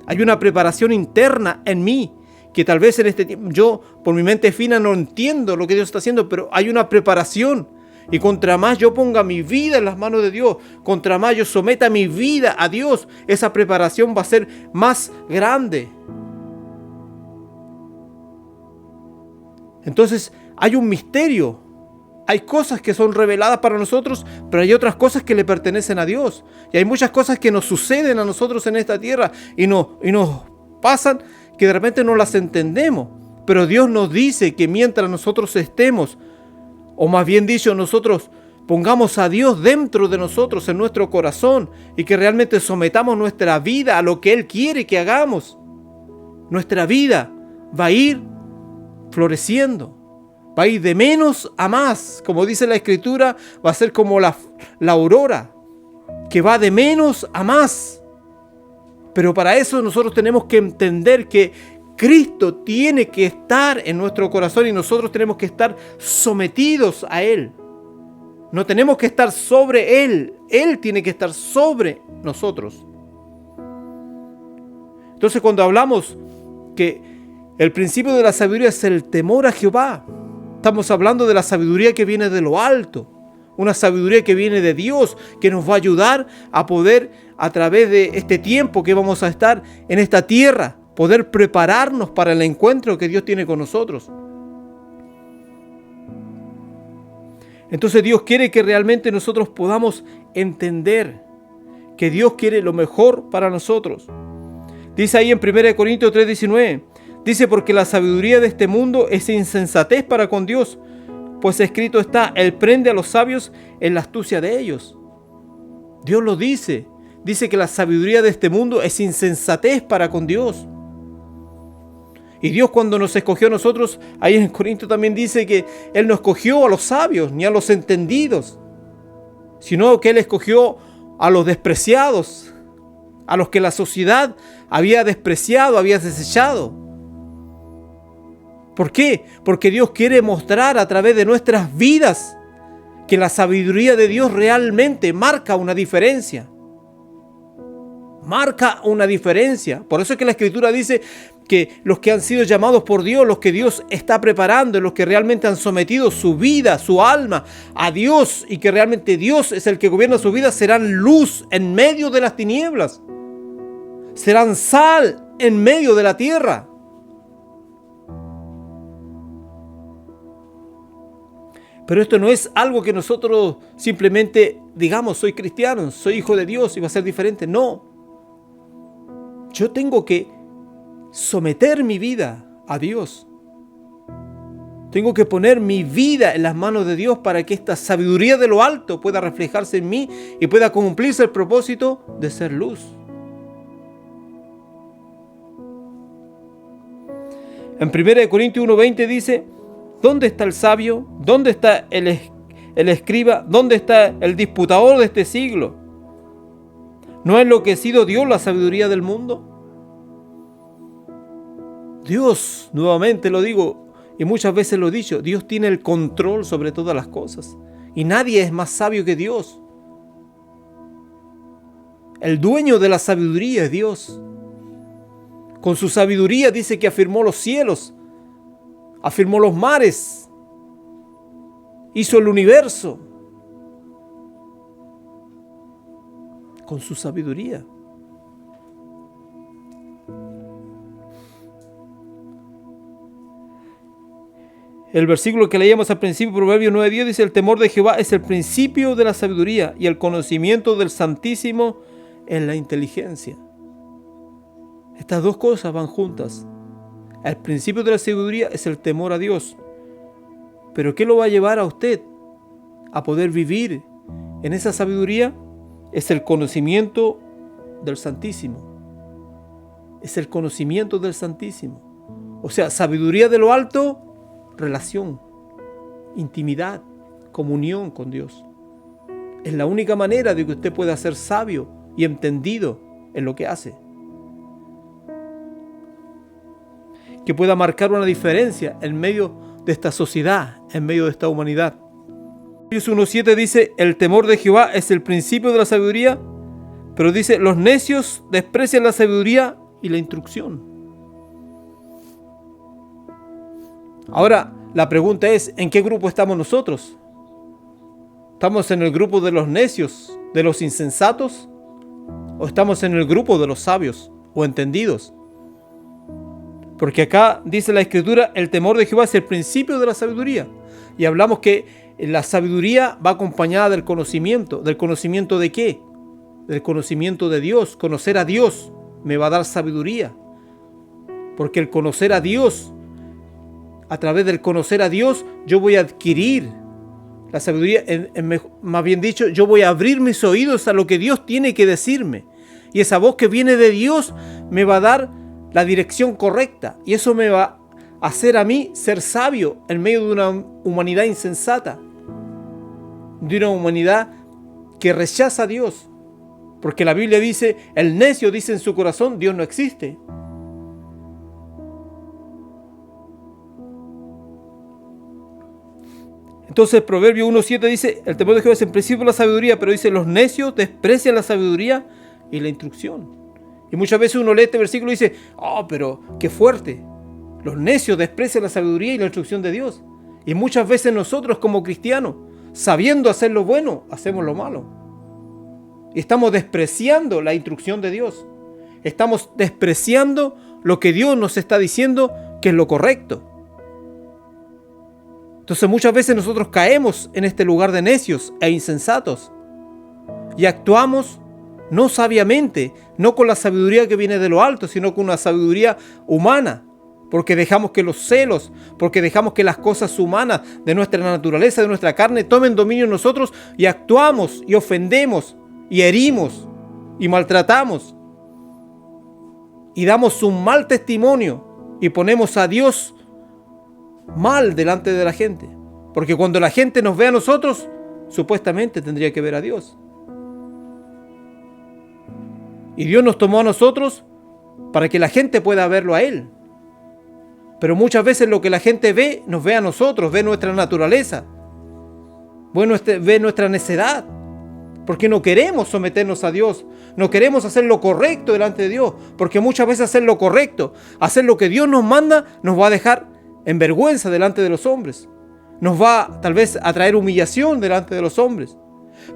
Hay una preparación interna en mí, que tal vez en este tiempo yo, por mi mente fina, no entiendo lo que Dios está haciendo, pero hay una preparación. Y contra más yo ponga mi vida en las manos de Dios, contra más yo someta mi vida a Dios, esa preparación va a ser más grande. Entonces hay un misterio. Hay cosas que son reveladas para nosotros, pero hay otras cosas que le pertenecen a Dios. Y hay muchas cosas que nos suceden a nosotros en esta tierra y nos pasan que de repente no las entendemos. Pero Dios nos dice que mientras nosotros estemos, o más bien dicho, nosotros pongamos a Dios dentro de nosotros, en nuestro corazón, y que realmente sometamos nuestra vida a lo que Él quiere que hagamos, nuestra vida va a ir floreciendo. Va a ir de menos a más. Como dice la Escritura, va a ser como la aurora, que va de menos a más. Pero para eso nosotros tenemos que entender que Cristo tiene que estar en nuestro corazón y nosotros tenemos que estar sometidos a Él. No tenemos que estar sobre Él. Él tiene que estar sobre nosotros. Entonces, cuando hablamos que el principio de la sabiduría es el temor a Jehová, estamos hablando de la sabiduría que viene de lo alto. Una sabiduría que viene de Dios, que nos va a ayudar a poder, a través de este tiempo que vamos a estar en esta tierra, poder prepararnos para el encuentro que Dios tiene con nosotros. Entonces Dios quiere que realmente nosotros podamos entender que Dios quiere lo mejor para nosotros. Dice ahí en 1 Corintios 3:19, dice: porque la sabiduría de este mundo es insensatez para con Dios, pues escrito está: Él prende a los sabios en la astucia de ellos. Dios lo dice. Dice que la sabiduría de este mundo es insensatez para con Dios. Y Dios, cuando nos escogió a nosotros, ahí en Corintios también dice que Él no escogió a los sabios ni a los entendidos, sino que Él escogió a los despreciados, a los que la sociedad había despreciado, había desechado. ¿Por qué? Porque Dios quiere mostrar a través de nuestras vidas que la sabiduría de Dios realmente marca una diferencia. Marca una diferencia. Por eso es que la Escritura dice que los que han sido llamados por Dios, los que Dios está preparando, los que realmente han sometido su vida, su alma a Dios, y que realmente Dios es el que gobierna su vida, serán luz en medio de las tinieblas. Serán sal en medio de la tierra. Pero esto no es algo que nosotros simplemente digamos: soy cristiano, soy hijo de Dios y va a ser diferente. No. Yo tengo que someter mi vida a Dios. Tengo que poner mi vida en las manos de Dios para que esta sabiduría de lo alto pueda reflejarse en mí y pueda cumplirse el propósito de ser luz. En 1 Corintios 1:20 dice: ¿dónde está el sabio? ¿Dónde está el escriba? ¿Dónde está el disputador de este siglo? ¿No ha enloquecido Dios la sabiduría del mundo? Dios, nuevamente lo digo y muchas veces lo he dicho, Dios tiene el control sobre todas las cosas y nadie es más sabio que Dios. El dueño de la sabiduría es Dios. Con su sabiduría dice que afirmó los cielos, afirmó los mares, hizo el universo. Con su sabiduría. El versículo que leíamos al principio, Proverbios 9:10, dice: el temor de Jehová es el principio de la sabiduría, y el conocimiento del Santísimo es la inteligencia. Estas dos cosas van juntas. El principio de la sabiduría es el temor a Dios. Pero ¿qué lo va a llevar a usted a poder vivir en esa sabiduría? Es el conocimiento del Santísimo. Es el conocimiento del Santísimo. O sea, sabiduría de lo alto, relación, intimidad, comunión con Dios. Es la única manera de que usted pueda ser sabio y entendido en lo que hace. Que pueda marcar una diferencia en medio de esta sociedad, en medio de esta humanidad. Proverbios 1:7 dice: el temor de Jehová es el principio de la sabiduría, pero dice: los necios desprecian la sabiduría y la instrucción. Ahora, la pregunta es: ¿en qué grupo estamos nosotros? ¿Estamos en el grupo de los necios, de los insensatos? ¿O estamos en el grupo de los sabios o entendidos? Porque acá dice la Escritura: el temor de Jehová es el principio de la sabiduría. Y hablamos que la sabiduría va acompañada del conocimiento. ¿Del conocimiento de qué? Del conocimiento de Dios. Conocer a Dios me va a dar sabiduría. Porque el conocer a Dios, a través del conocer a Dios, yo voy a adquirir la sabiduría. Más bien dicho, yo voy a abrir mis oídos a lo que Dios tiene que decirme. Y esa voz que viene de Dios me va a dar la dirección correcta. Y eso me va a hacer a mí ser sabio en medio de una humanidad insensata. De una humanidad que rechaza a Dios. Porque la Biblia dice: el necio dice en su corazón, Dios no existe. Entonces Proverbio 1:7 dice, el temor de Jehová es en principio la sabiduría, pero dice, los necios desprecian la sabiduría y la instrucción. Y muchas veces uno lee este versículo y dice, pero qué fuerte. Los necios desprecian la sabiduría y la instrucción de Dios. Y muchas veces nosotros como cristianos, sabiendo hacer lo bueno, hacemos lo malo. Y estamos despreciando la instrucción de Dios. Estamos despreciando lo que Dios nos está diciendo que es lo correcto. Entonces muchas veces nosotros caemos en este lugar de necios e insensatos y actuamos no sabiamente, no con la sabiduría que viene de lo alto, sino con una sabiduría humana, porque dejamos que los celos, porque dejamos que las cosas humanas de nuestra naturaleza, de nuestra carne, tomen dominio en nosotros y actuamos y ofendemos y herimos y maltratamos y damos un mal testimonio y ponemos a Dios mal delante de la gente, porque cuando la gente nos ve a nosotros, supuestamente tendría que ver a Dios. Y Dios nos tomó a nosotros para que la gente pueda verlo a Él. Pero muchas veces lo que la gente ve, nos ve a nosotros, ve nuestra naturaleza, ve nuestra necedad, porque no queremos someternos a Dios, no queremos hacer lo correcto delante de Dios, porque muchas veces hacer lo correcto, hacer lo que Dios nos manda, nos va a dejar en vergüenza delante de los hombres. Nos va tal vez a traer humillación delante de los hombres.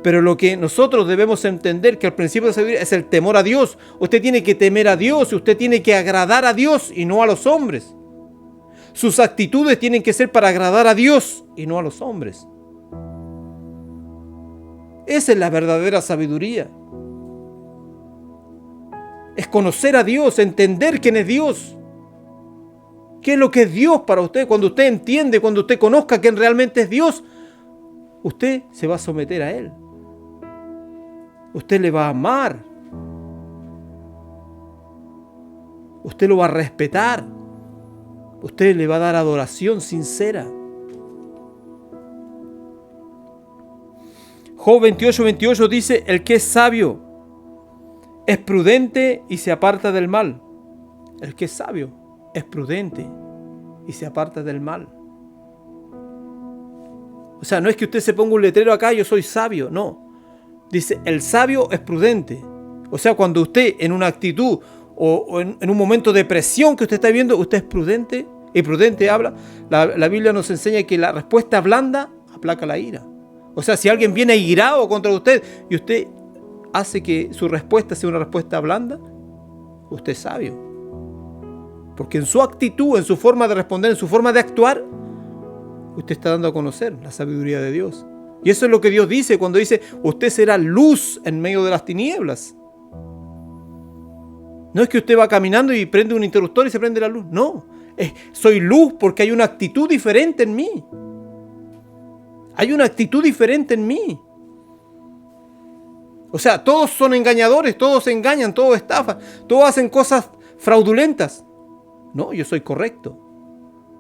Pero lo que nosotros debemos entender que al principio de sabiduría es el temor a Dios. Usted tiene que temer a Dios y usted tiene que agradar a Dios y no a los hombres. Sus actitudes tienen que ser para agradar a Dios y no a los hombres. Esa es la verdadera sabiduría. Es conocer a Dios, entender quién es Dios. ¿Qué es lo que es Dios para usted? Cuando usted entiende, cuando usted conozca quién realmente es Dios, usted se va a someter a Él. Usted le va a amar. Usted lo va a respetar. Usted le va a dar adoración sincera. Job 28:28 dice, el que es sabio es prudente y se aparta del mal. El que es sabio es prudente y se aparta del mal. O sea, no es que usted se ponga un letrero acá, yo soy sabio, no. Dice, el sabio es prudente. O sea, cuando usted en una actitud o en un momento de presión que usted está viviendo, usted es prudente y prudente habla. La Biblia nos enseña que la respuesta blanda aplaca la ira. O sea, si alguien viene irado contra usted y usted hace que su respuesta sea una respuesta blanda, usted es sabio. Porque en su actitud, en su forma de responder, en su forma de actuar, usted está dando a conocer la sabiduría de Dios. Y eso es lo que Dios dice cuando dice, usted será luz en medio de las tinieblas. No es que usted va caminando y prende un interruptor y se prende la luz. No, soy luz porque hay una actitud diferente en mí. Hay una actitud diferente en mí. O sea, todos son engañadores, todos engañan, todos estafan, todos hacen cosas fraudulentas. No, yo soy correcto.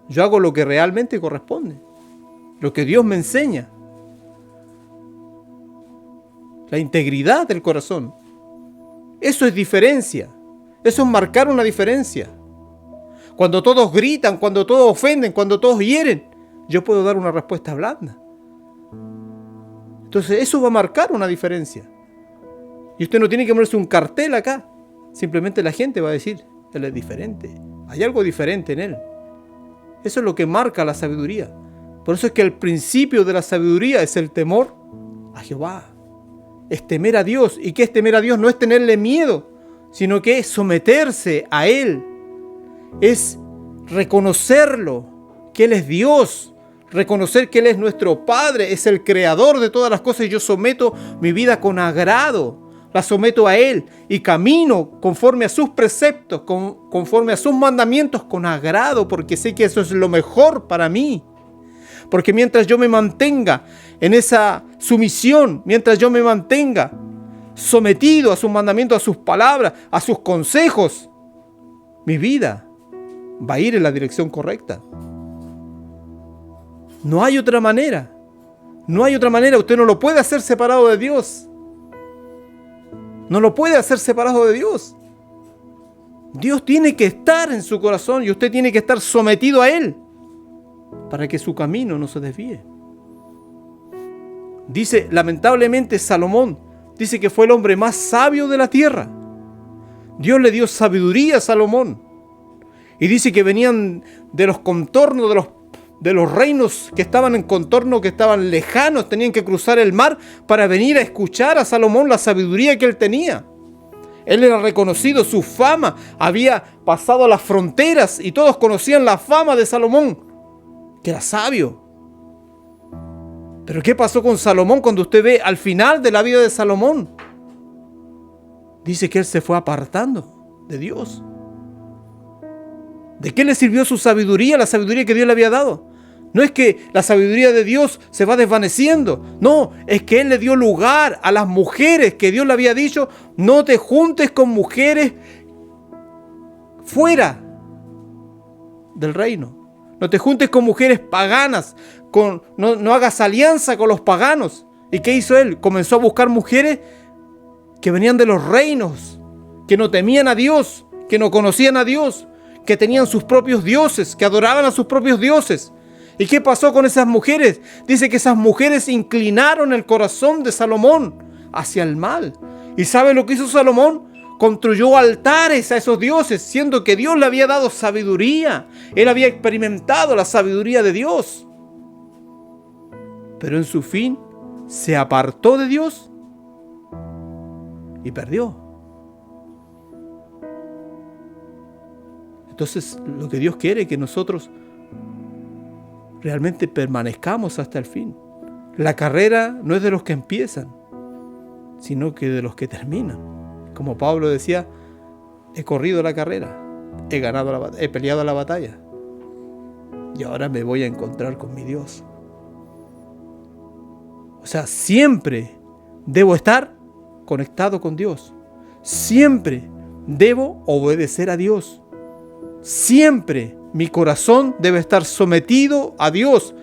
Yo hago lo que realmente corresponde. Lo que Dios me enseña. La integridad del corazón. Eso es diferencia. Eso es marcar una diferencia. Cuando todos gritan, cuando todos ofenden, cuando todos hieren, yo puedo dar una respuesta blanda. Entonces eso va a marcar una diferencia. Y usted no tiene que ponerse un cartel acá. Simplemente la gente va a decir, él es diferente. Hay algo diferente en él. Eso es lo que marca la sabiduría. Por eso es que el principio de la sabiduría es el temor a Jehová. Es temer a Dios. ¿Y qué es temer a Dios? No es tenerle miedo, sino que es someterse a Él. Es reconocerlo, que Él es Dios. Reconocer que Él es nuestro Padre, es el creador de todas las cosas y yo someto mi vida con agrado. La someto a Él y camino conforme a sus preceptos, conforme a sus mandamientos con agrado, porque sé que eso es lo mejor para mí. Porque mientras yo me mantenga en esa sumisión, mientras yo me mantenga sometido a sus mandamientos, a sus palabras, a sus consejos, mi vida va a ir en la dirección correcta. No hay otra manera. No hay otra manera. Usted no lo puede hacer separado de Dios. No lo puede hacer separado de Dios. Dios tiene que estar en su corazón y usted tiene que estar sometido a Él para que su camino no se desvíe. Dice, lamentablemente, Salomón dice que fue el hombre más sabio de la tierra. Dios le dio sabiduría a Salomón. Y dice que venían de los contornos de los reinos que estaban en contorno, que estaban lejanos, tenían que cruzar el mar para venir a escuchar a Salomón la sabiduría que él tenía. Él era reconocido, su fama había pasado a las fronteras y todos conocían la fama de Salomón, que era sabio. Pero ¿qué pasó con Salomón cuando usted ve al final de la vida de Salomón? Dice que él se fue apartando de Dios. ¿De qué le sirvió su sabiduría, la sabiduría que Dios le había dado? No es que la sabiduría de Dios se va desvaneciendo. No, es que él le dio lugar a las mujeres que Dios le había dicho, no te juntes con mujeres fuera del reino. No te juntes con mujeres paganas. No hagas alianza con los paganos. ¿Y qué hizo él? Comenzó a buscar mujeres que venían de los reinos, que no temían a Dios, que no conocían a Dios, que tenían sus propios dioses, que adoraban a sus propios dioses. ¿Y qué pasó con esas mujeres? Dice que esas mujeres inclinaron el corazón de Salomón hacia el mal. ¿Y sabe lo que hizo Salomón? Construyó altares a esos dioses, siendo que Dios le había dado sabiduría. Él había experimentado la sabiduría de Dios. Pero en su fin se apartó de Dios y perdió. Entonces, lo que Dios quiere es que nosotros realmente permanezcamos hasta el fin. La carrera no es de los que empiezan, sino que de los que terminan. Como Pablo decía, he corrido la carrera, he peleado la batalla y ahora me voy a encontrar con mi Dios. O sea, siempre debo estar conectado con Dios. Siempre debo obedecer a Dios. Siempre mi corazón debe estar sometido a Dios.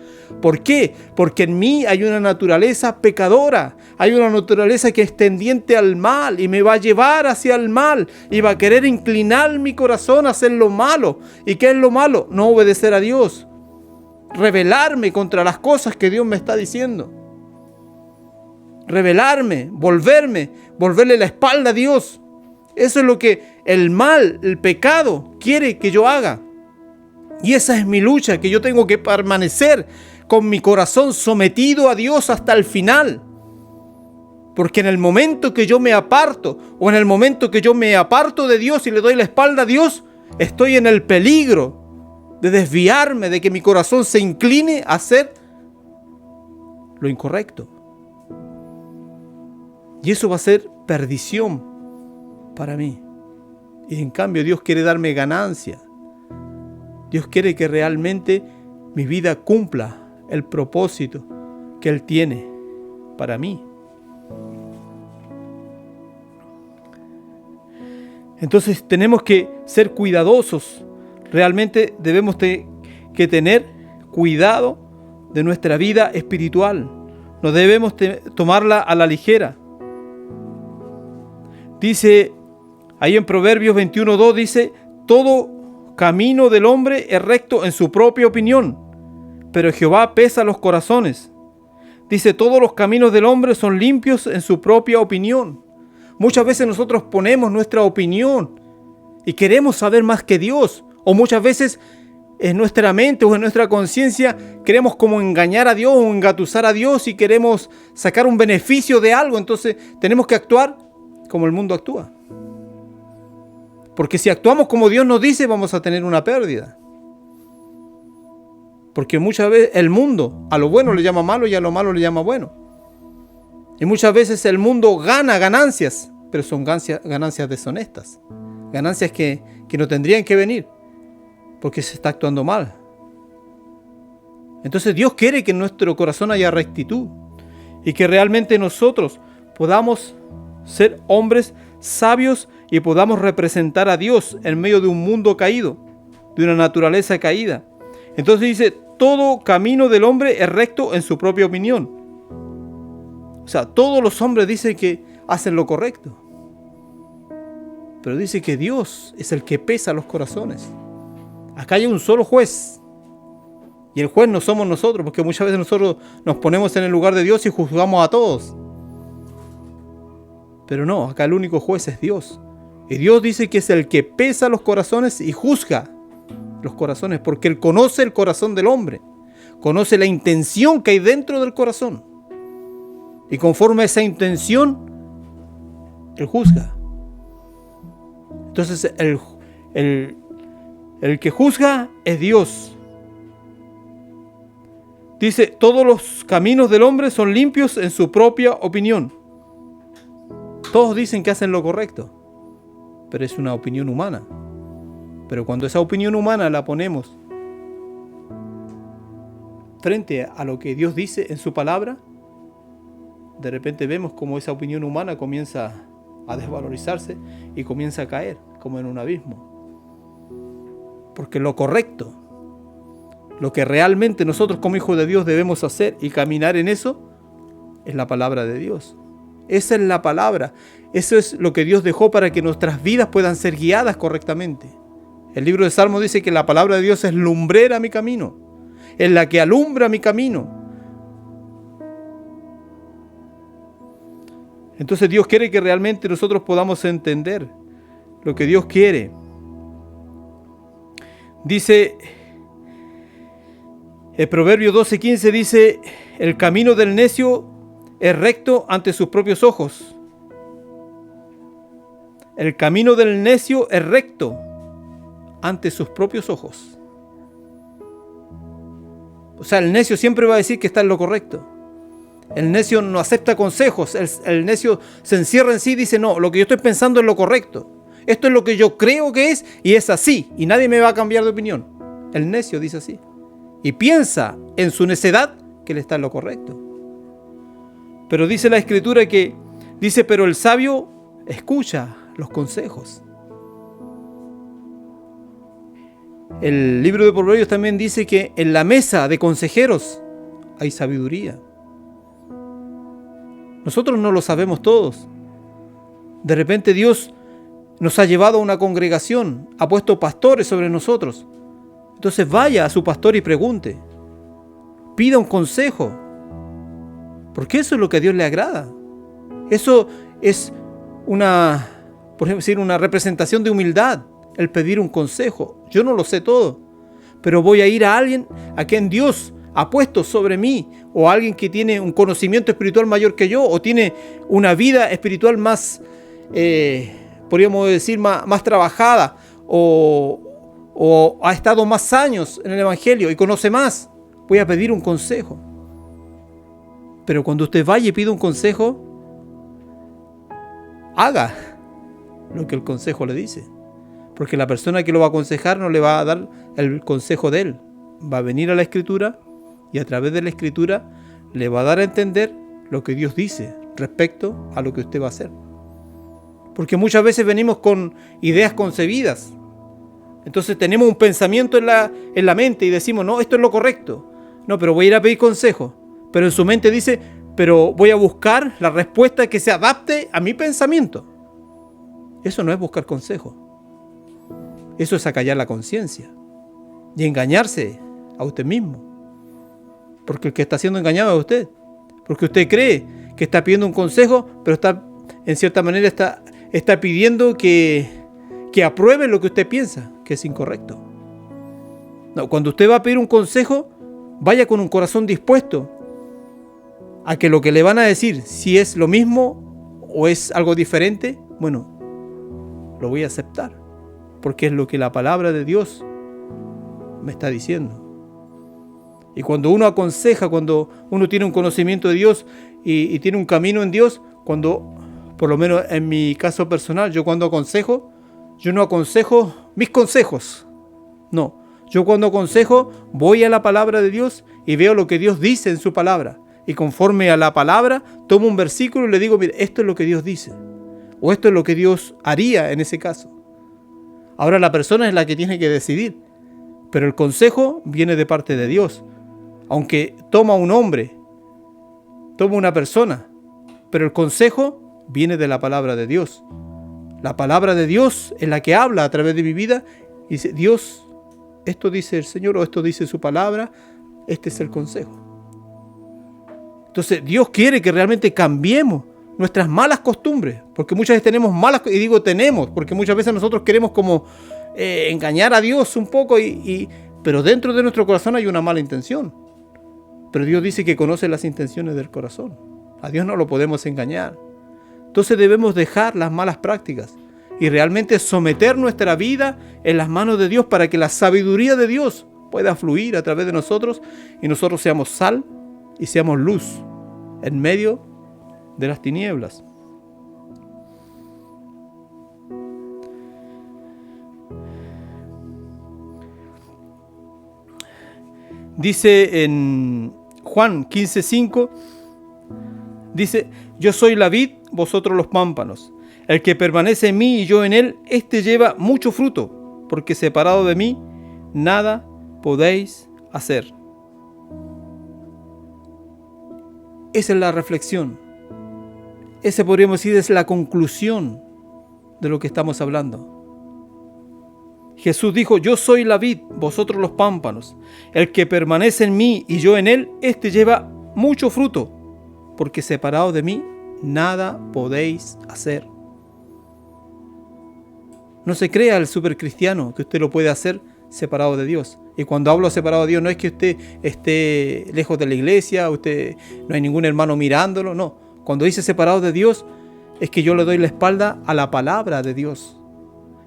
¿Por qué? Porque en mí hay una naturaleza pecadora. Hay una naturaleza que es tendiente al mal y me va a llevar hacia el mal. Y va a querer inclinar mi corazón a hacer lo malo. ¿Y qué es lo malo? No obedecer a Dios. Rebelarme contra las cosas que Dios me está diciendo. Rebelarme, volverle la espalda a Dios. Eso es lo que el mal, el pecado quiere que yo haga. Y esa es mi lucha, que yo tengo que permanecer con mi corazón sometido a Dios hasta el final. Porque en el momento que yo me aparto, o en el momento que yo me aparto de Dios y le doy la espalda a Dios, estoy en el peligro de desviarme, de que mi corazón se incline a hacer lo incorrecto. Y eso va a ser perdición para mí. Y en cambio Dios quiere darme ganancia. Dios quiere que realmente mi vida cumpla el propósito que Él tiene para mí. Entonces tenemos que ser cuidadosos. Realmente debemos que tener cuidado de nuestra vida espiritual. No debemos tomarla a la ligera. Dice ahí en Proverbios 21:2, dice, todo camino del hombre es recto en su propia opinión, pero Jehová pesa los corazones. Dice, todos los caminos del hombre son limpios en su propia opinión. Muchas veces nosotros ponemos nuestra opinión y queremos saber más que Dios. O muchas veces en nuestra mente o en nuestra conciencia queremos como engañar a Dios o engatusar a Dios y queremos sacar un beneficio de algo. Entonces tenemos que actuar como el mundo actúa. Porque si actuamos como Dios nos dice, vamos a tener una pérdida. Porque muchas veces el mundo a lo bueno le llama malo y a lo malo le llama bueno. Y muchas veces el mundo gana ganancias, pero son ganancias deshonestas. Ganancias que no tendrían que venir, porque se está actuando mal. Entonces Dios quiere que en nuestro corazón haya rectitud y que realmente nosotros podamos ser hombres sabios y podamos representar a Dios en medio de un mundo caído, de una naturaleza caída. Entonces dice, todo camino del hombre es recto en su propia opinión. O sea, todos los hombres dicen que hacen lo correcto. Pero dice que Dios es el que pesa los corazones. Acá hay un solo juez. Y el juez no somos nosotros, porque muchas veces nosotros nos ponemos en el lugar de Dios y juzgamos a todos. Pero no, acá el único juez es Dios. Y Dios dice que es el que pesa los corazones y juzga los corazones, porque Él conoce el corazón del hombre, conoce la intención que hay dentro del corazón. Y conforme a esa intención, Él juzga. Entonces el que juzga es Dios. Dice, todos los caminos del hombre son limpios en su propia opinión. Todos dicen que hacen lo correcto, pero es una opinión humana. Pero cuando esa opinión humana la ponemos frente a lo que Dios dice en su palabra, de repente vemos como esa opinión humana comienza a desvalorizarse y comienza a caer como en un abismo. Porque lo correcto, lo que realmente nosotros como hijos de Dios debemos hacer y caminar en eso, es la palabra de Dios. Esa es la palabra. Eso es lo que Dios dejó para que nuestras vidas puedan ser guiadas correctamente. El libro de Salmos dice que la palabra de Dios es lumbrera a mi camino, es la que alumbra mi camino. Entonces Dios quiere que realmente nosotros podamos entender lo que Dios quiere. Dice, el Proverbio 12:15 dice, el camino del necio es recto ante sus propios ojos. El camino del necio es recto ante sus propios ojos. O sea, el necio siempre va a decir que está en lo correcto. El necio no acepta consejos. El necio se encierra en sí y dice, no, lo que yo estoy pensando es lo correcto. Esto es lo que yo creo que es y es así. Y nadie me va a cambiar de opinión. El necio dice así. Y piensa en su necedad que él está en lo correcto. Pero dice la Escritura que, dice, pero el sabio escucha los consejos. El libro de Proverbios también dice que en la mesa de consejeros hay sabiduría. Nosotros no lo sabemos todos. De repente Dios nos ha llevado a una congregación, ha puesto pastores sobre nosotros. Entonces vaya a su pastor y pregunte. Pida un consejo. Porque eso es lo que a Dios le agrada. Eso es una, por ejemplo, decir, una representación de humildad. El pedir un consejo. Yo no lo sé todo, pero voy a ir a alguien a quien Dios ha puesto sobre mí, o a alguien que tiene un conocimiento espiritual mayor que yo, o tiene una vida espiritual más, podríamos decir, más trabajada, o ha estado más años en el Evangelio y conoce más. Voy a pedir un consejo. Pero cuando usted vaya y pida un consejo, haga lo que el consejo le dice. Porque la persona que lo va a aconsejar no le va a dar el consejo de él. Va a venir a la Escritura y a través de la Escritura le va a dar a entender lo que Dios dice respecto a lo que usted va a hacer. Porque muchas veces venimos con ideas concebidas. Entonces tenemos un pensamiento en la mente y decimos, no, esto es lo correcto. No, pero voy a ir a pedir consejo. Pero en su mente dice, pero voy a buscar la respuesta que se adapte a mi pensamiento. Eso no es buscar consejo. Eso es acallar la conciencia y engañarse a usted mismo. Porque el que está siendo engañado es usted. Porque usted cree que está pidiendo un consejo, pero está, en cierta manera está pidiendo que apruebe lo que usted piensa, que es incorrecto. No, cuando usted va a pedir un consejo, vaya con un corazón dispuesto a que lo que le van a decir, si es lo mismo o es algo diferente, bueno, lo voy a aceptar. Porque es lo que la palabra de Dios me está diciendo. Y cuando uno aconseja, cuando uno tiene un conocimiento de Dios y tiene un camino en Dios, cuando, por lo menos en mi caso personal, yo cuando aconsejo, yo no aconsejo mis consejos. No, yo cuando aconsejo voy a la palabra de Dios y veo lo que Dios dice en su palabra. Y conforme a la palabra, tomo un versículo y le digo, mire, esto es lo que Dios dice. O esto es lo que Dios haría en ese caso. Ahora la persona es la que tiene que decidir, pero el consejo viene de parte de Dios. Aunque toma un hombre, toma una persona, pero el consejo viene de la palabra de Dios. La palabra de Dios es la que habla a través de mi vida y dice, Dios, esto dice el Señor o esto dice su palabra, este es el consejo. Entonces Dios quiere que realmente cambiemos nuestras malas costumbres, porque muchas veces tenemos malas, y digo tenemos, porque muchas veces nosotros queremos como engañar a Dios un poco, pero dentro de nuestro corazón hay una mala intención. Pero Dios dice que conoce las intenciones del corazón. A Dios no lo podemos engañar. Entonces debemos dejar las malas prácticas y realmente someter nuestra vida en las manos de Dios para que la sabiduría de Dios pueda fluir a través de nosotros y nosotros seamos sal y seamos luz en medio de las tinieblas. Dice en Juan 15:5, dice: yo soy la vid, vosotros los pámpanos. El que permanece en mí y yo en él, éste lleva mucho fruto, porque separado de mí, nada podéis hacer. Esa es la reflexión. Esa, podríamos decir, es la conclusión de lo que estamos hablando. Jesús dijo: yo soy la vid, vosotros los pámpanos. El que permanece en mí y yo en él, éste lleva mucho fruto, porque separado de mí, nada podéis hacer. No se crea el supercristiano que usted lo puede hacer separado de Dios. Y cuando hablo separado de Dios, no es que usted esté lejos de la iglesia, no hay ningún hermano mirándolo, no. Cuando dice separado de Dios, es que yo le doy la espalda a la palabra de Dios,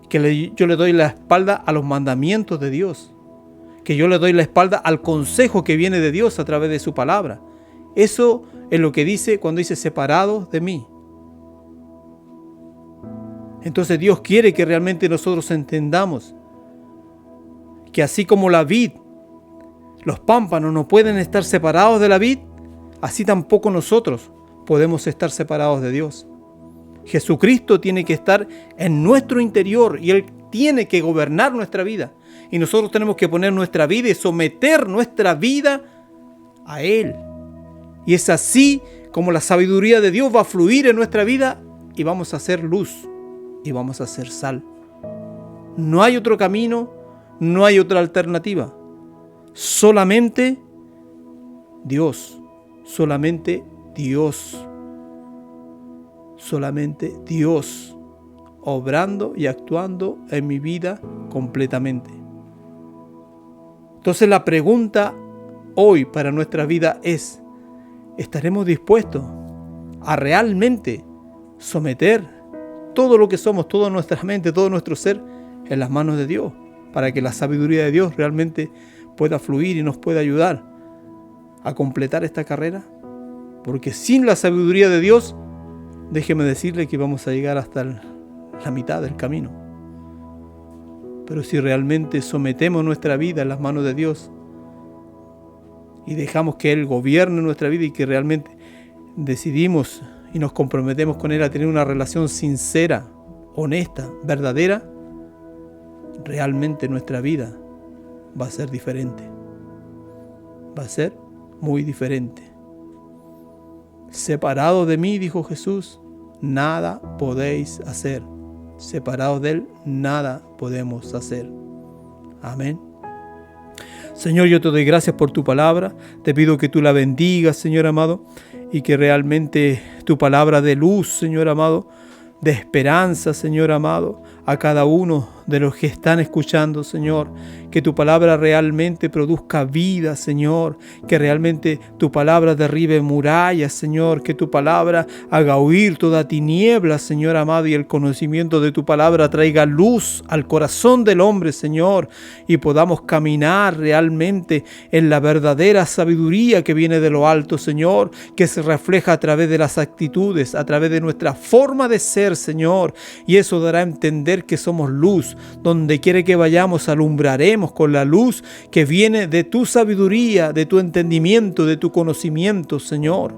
que yo le doy la espalda a los mandamientos de Dios, que yo le doy la espalda al consejo que viene de Dios a través de su palabra. Eso es lo que dice cuando dice separados de mí. Entonces Dios quiere que realmente nosotros entendamos que así como la vid, los pámpanos no pueden estar separados de la vid, así tampoco nosotros podemos estar separados de Dios. Jesucristo tiene que estar en nuestro interior y Él tiene que gobernar nuestra vida. Y nosotros tenemos que poner nuestra vida y someter nuestra vida a Él. Y es así como la sabiduría de Dios va a fluir en nuestra vida y vamos a ser luz y vamos a ser sal. No hay otro camino, no hay otra alternativa. Solamente Dios, solamente Dios, solamente Dios obrando y actuando en mi vida completamente. Entonces la pregunta hoy para nuestra vida es: ¿estaremos dispuestos a realmente someter todo lo que somos, toda nuestra mente, todo nuestro ser en las manos de Dios, para que la sabiduría de Dios realmente pueda fluir y nos pueda ayudar a completar esta carrera? Porque sin la sabiduría de Dios, déjeme decirle que vamos a llegar hasta la mitad del camino. Pero si realmente sometemos nuestra vida en las manos de Dios y dejamos que Él gobierne nuestra vida y que realmente decidimos y nos comprometemos con Él a tener una relación sincera, honesta, verdadera, realmente nuestra vida va a ser diferente. Va a ser muy diferente. Separado de mí, dijo Jesús, nada podéis hacer. Separados de Él, nada podemos hacer. Amén. Señor, yo te doy gracias por tu palabra. Te pido que tú la bendigas, Señor amado, y que realmente tu palabra dé luz, Señor amado, de esperanza, Señor amado, a cada uno de los que están escuchando, Señor. Que tu palabra realmente produzca vida, Señor. Que realmente tu palabra derribe murallas, Señor. Que tu palabra haga huir toda tiniebla, Señor amado. Y el conocimiento de tu palabra traiga luz al corazón del hombre, Señor. Y podamos caminar realmente en la verdadera sabiduría que viene de lo alto, Señor. Que se refleja a través de las actitudes, a través de nuestra forma de ser, Señor. Y eso dará a entender que somos luz. Donde quiera que vayamos, alumbraremos con la luz que viene de tu sabiduría, de tu entendimiento, de tu conocimiento, Señor.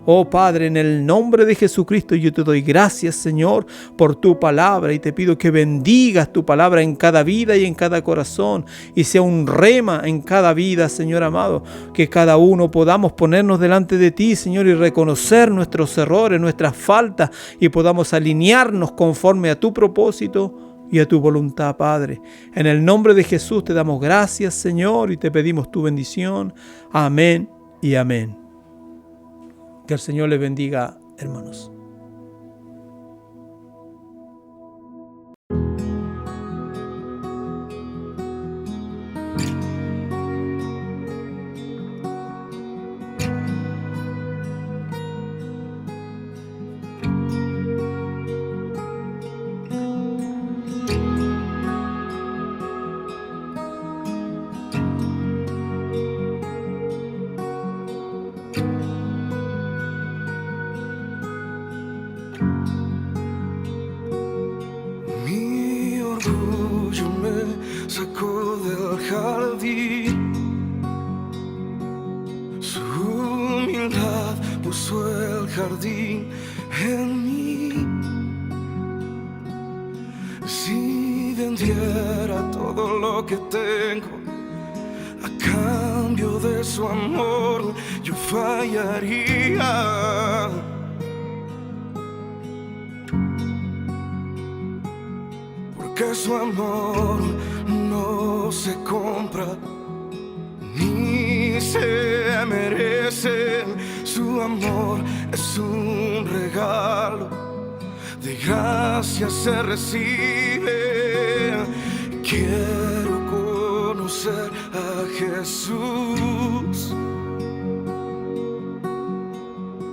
Oh Padre, en el nombre de Jesucristo yo te doy gracias, Señor, por tu palabra, y te pido que bendigas tu palabra en cada vida y en cada corazón, y sea un rema en cada vida, Señor amado, que cada uno podamos ponernos delante de ti, Señor, y reconocer nuestros errores, nuestras faltas, y podamos alinearnos conforme a tu propósito y a tu voluntad, Padre. En el nombre de Jesús te damos gracias, Señor, y te pedimos tu bendición. Amén y amén. Que el Señor les bendiga, hermanos. Mi orgullo me sacó del jardín, su humildad puso el jardín en mí. Si vendiera todo lo que tengo a cambio de su amor, yo fallaría. Porque su amor no se compra ni se merece. Su amor es un regalo, de gracia se recibe. Quiero conocer a Jesús.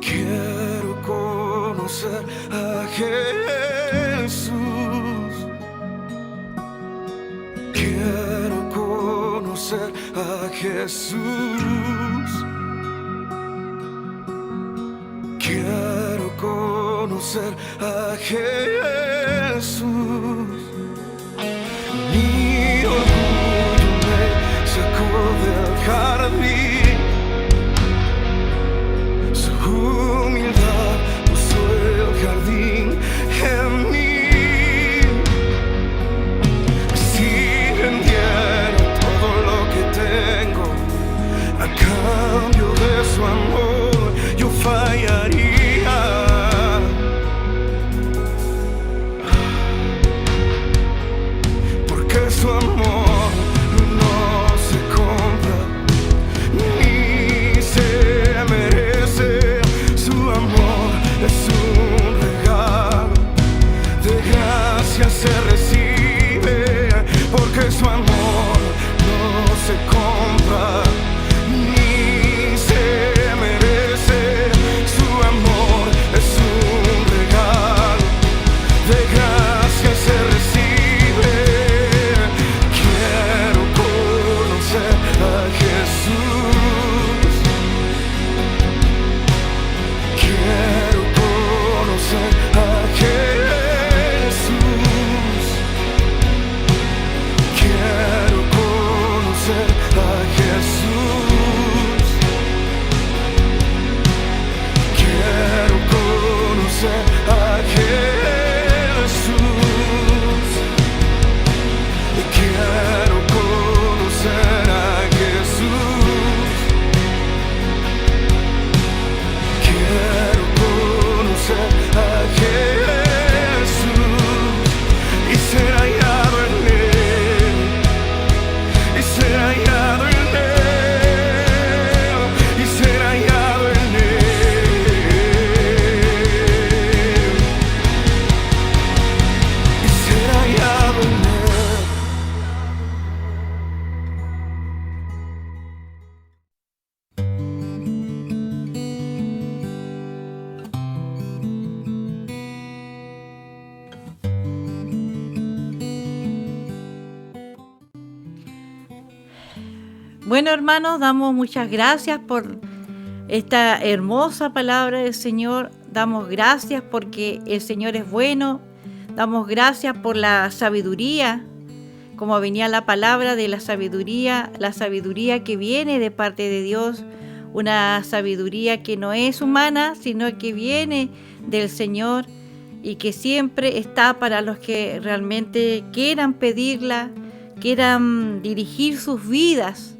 Quiero conocer a Jesús. Quiero conocer a Jesús. Quiero conocer a Jesús. Mi orgullo me sacó del jardín, su humildad puso el jardín en mí. A cambio de su amor, yo fallaría. Porque su amor no se compra ni se merece. Su amor es un regalo, de gracia se recibe. Porque su amor no se compra ni se merece. Su amor es un regalo, de gracia se recibe. Quiero conocer a Jesús. Quiero conocer a Jesús. Quiero conocer a Jesús. Quiero conocer a Jesús. Quiero conocer a Jesús. Quiero conocer a Jesús y ser hallado en él. Y ser hallado en él. Y ser hallado en él. Y ser hallado en él. Bueno, hermanos, damos muchas gracias por esta hermosa palabra del Señor. Damos gracias porque el Señor es bueno. Damos gracias por la sabiduría, como venía la palabra de la sabiduría que viene de parte de Dios, una sabiduría que no es humana, sino que viene del Señor y que siempre está para los que realmente quieran pedirla, quieran dirigir sus vidas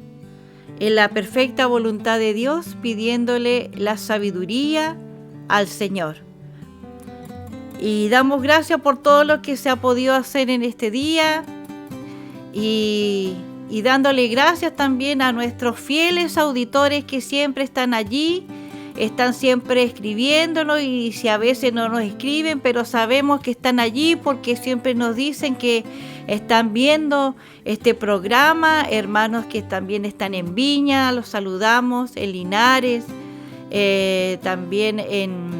en la perfecta voluntad de Dios, pidiéndole la sabiduría al Señor. Y damos gracias por todo lo que se ha podido hacer en este día. Y dándole gracias también a nuestros fieles auditores que siempre están allí, están siempre escribiéndonos, y si a veces no nos escriben, pero sabemos que están allí porque siempre nos dicen que están viendo este programa. Hermanos que también están en Viña, los saludamos, en Linares, también en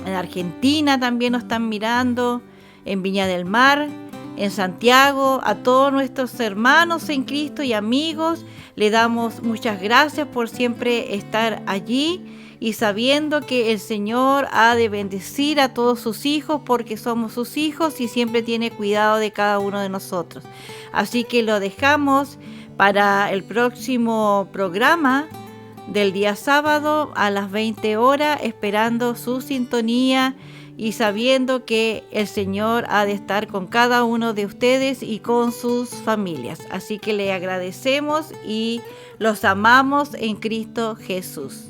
Argentina también nos están mirando, en Viña del Mar, en Santiago. A todos nuestros hermanos en Cristo y amigos, le damos muchas gracias por siempre estar allí, y sabiendo que el Señor ha de bendecir a todos sus hijos, porque somos sus hijos y siempre tiene cuidado de cada uno de nosotros. Así que lo dejamos para el próximo programa del día sábado a las 20 horas, esperando su sintonía y sabiendo que el Señor ha de estar con cada uno de ustedes y con sus familias. Así que le agradecemos y los amamos en Cristo Jesús.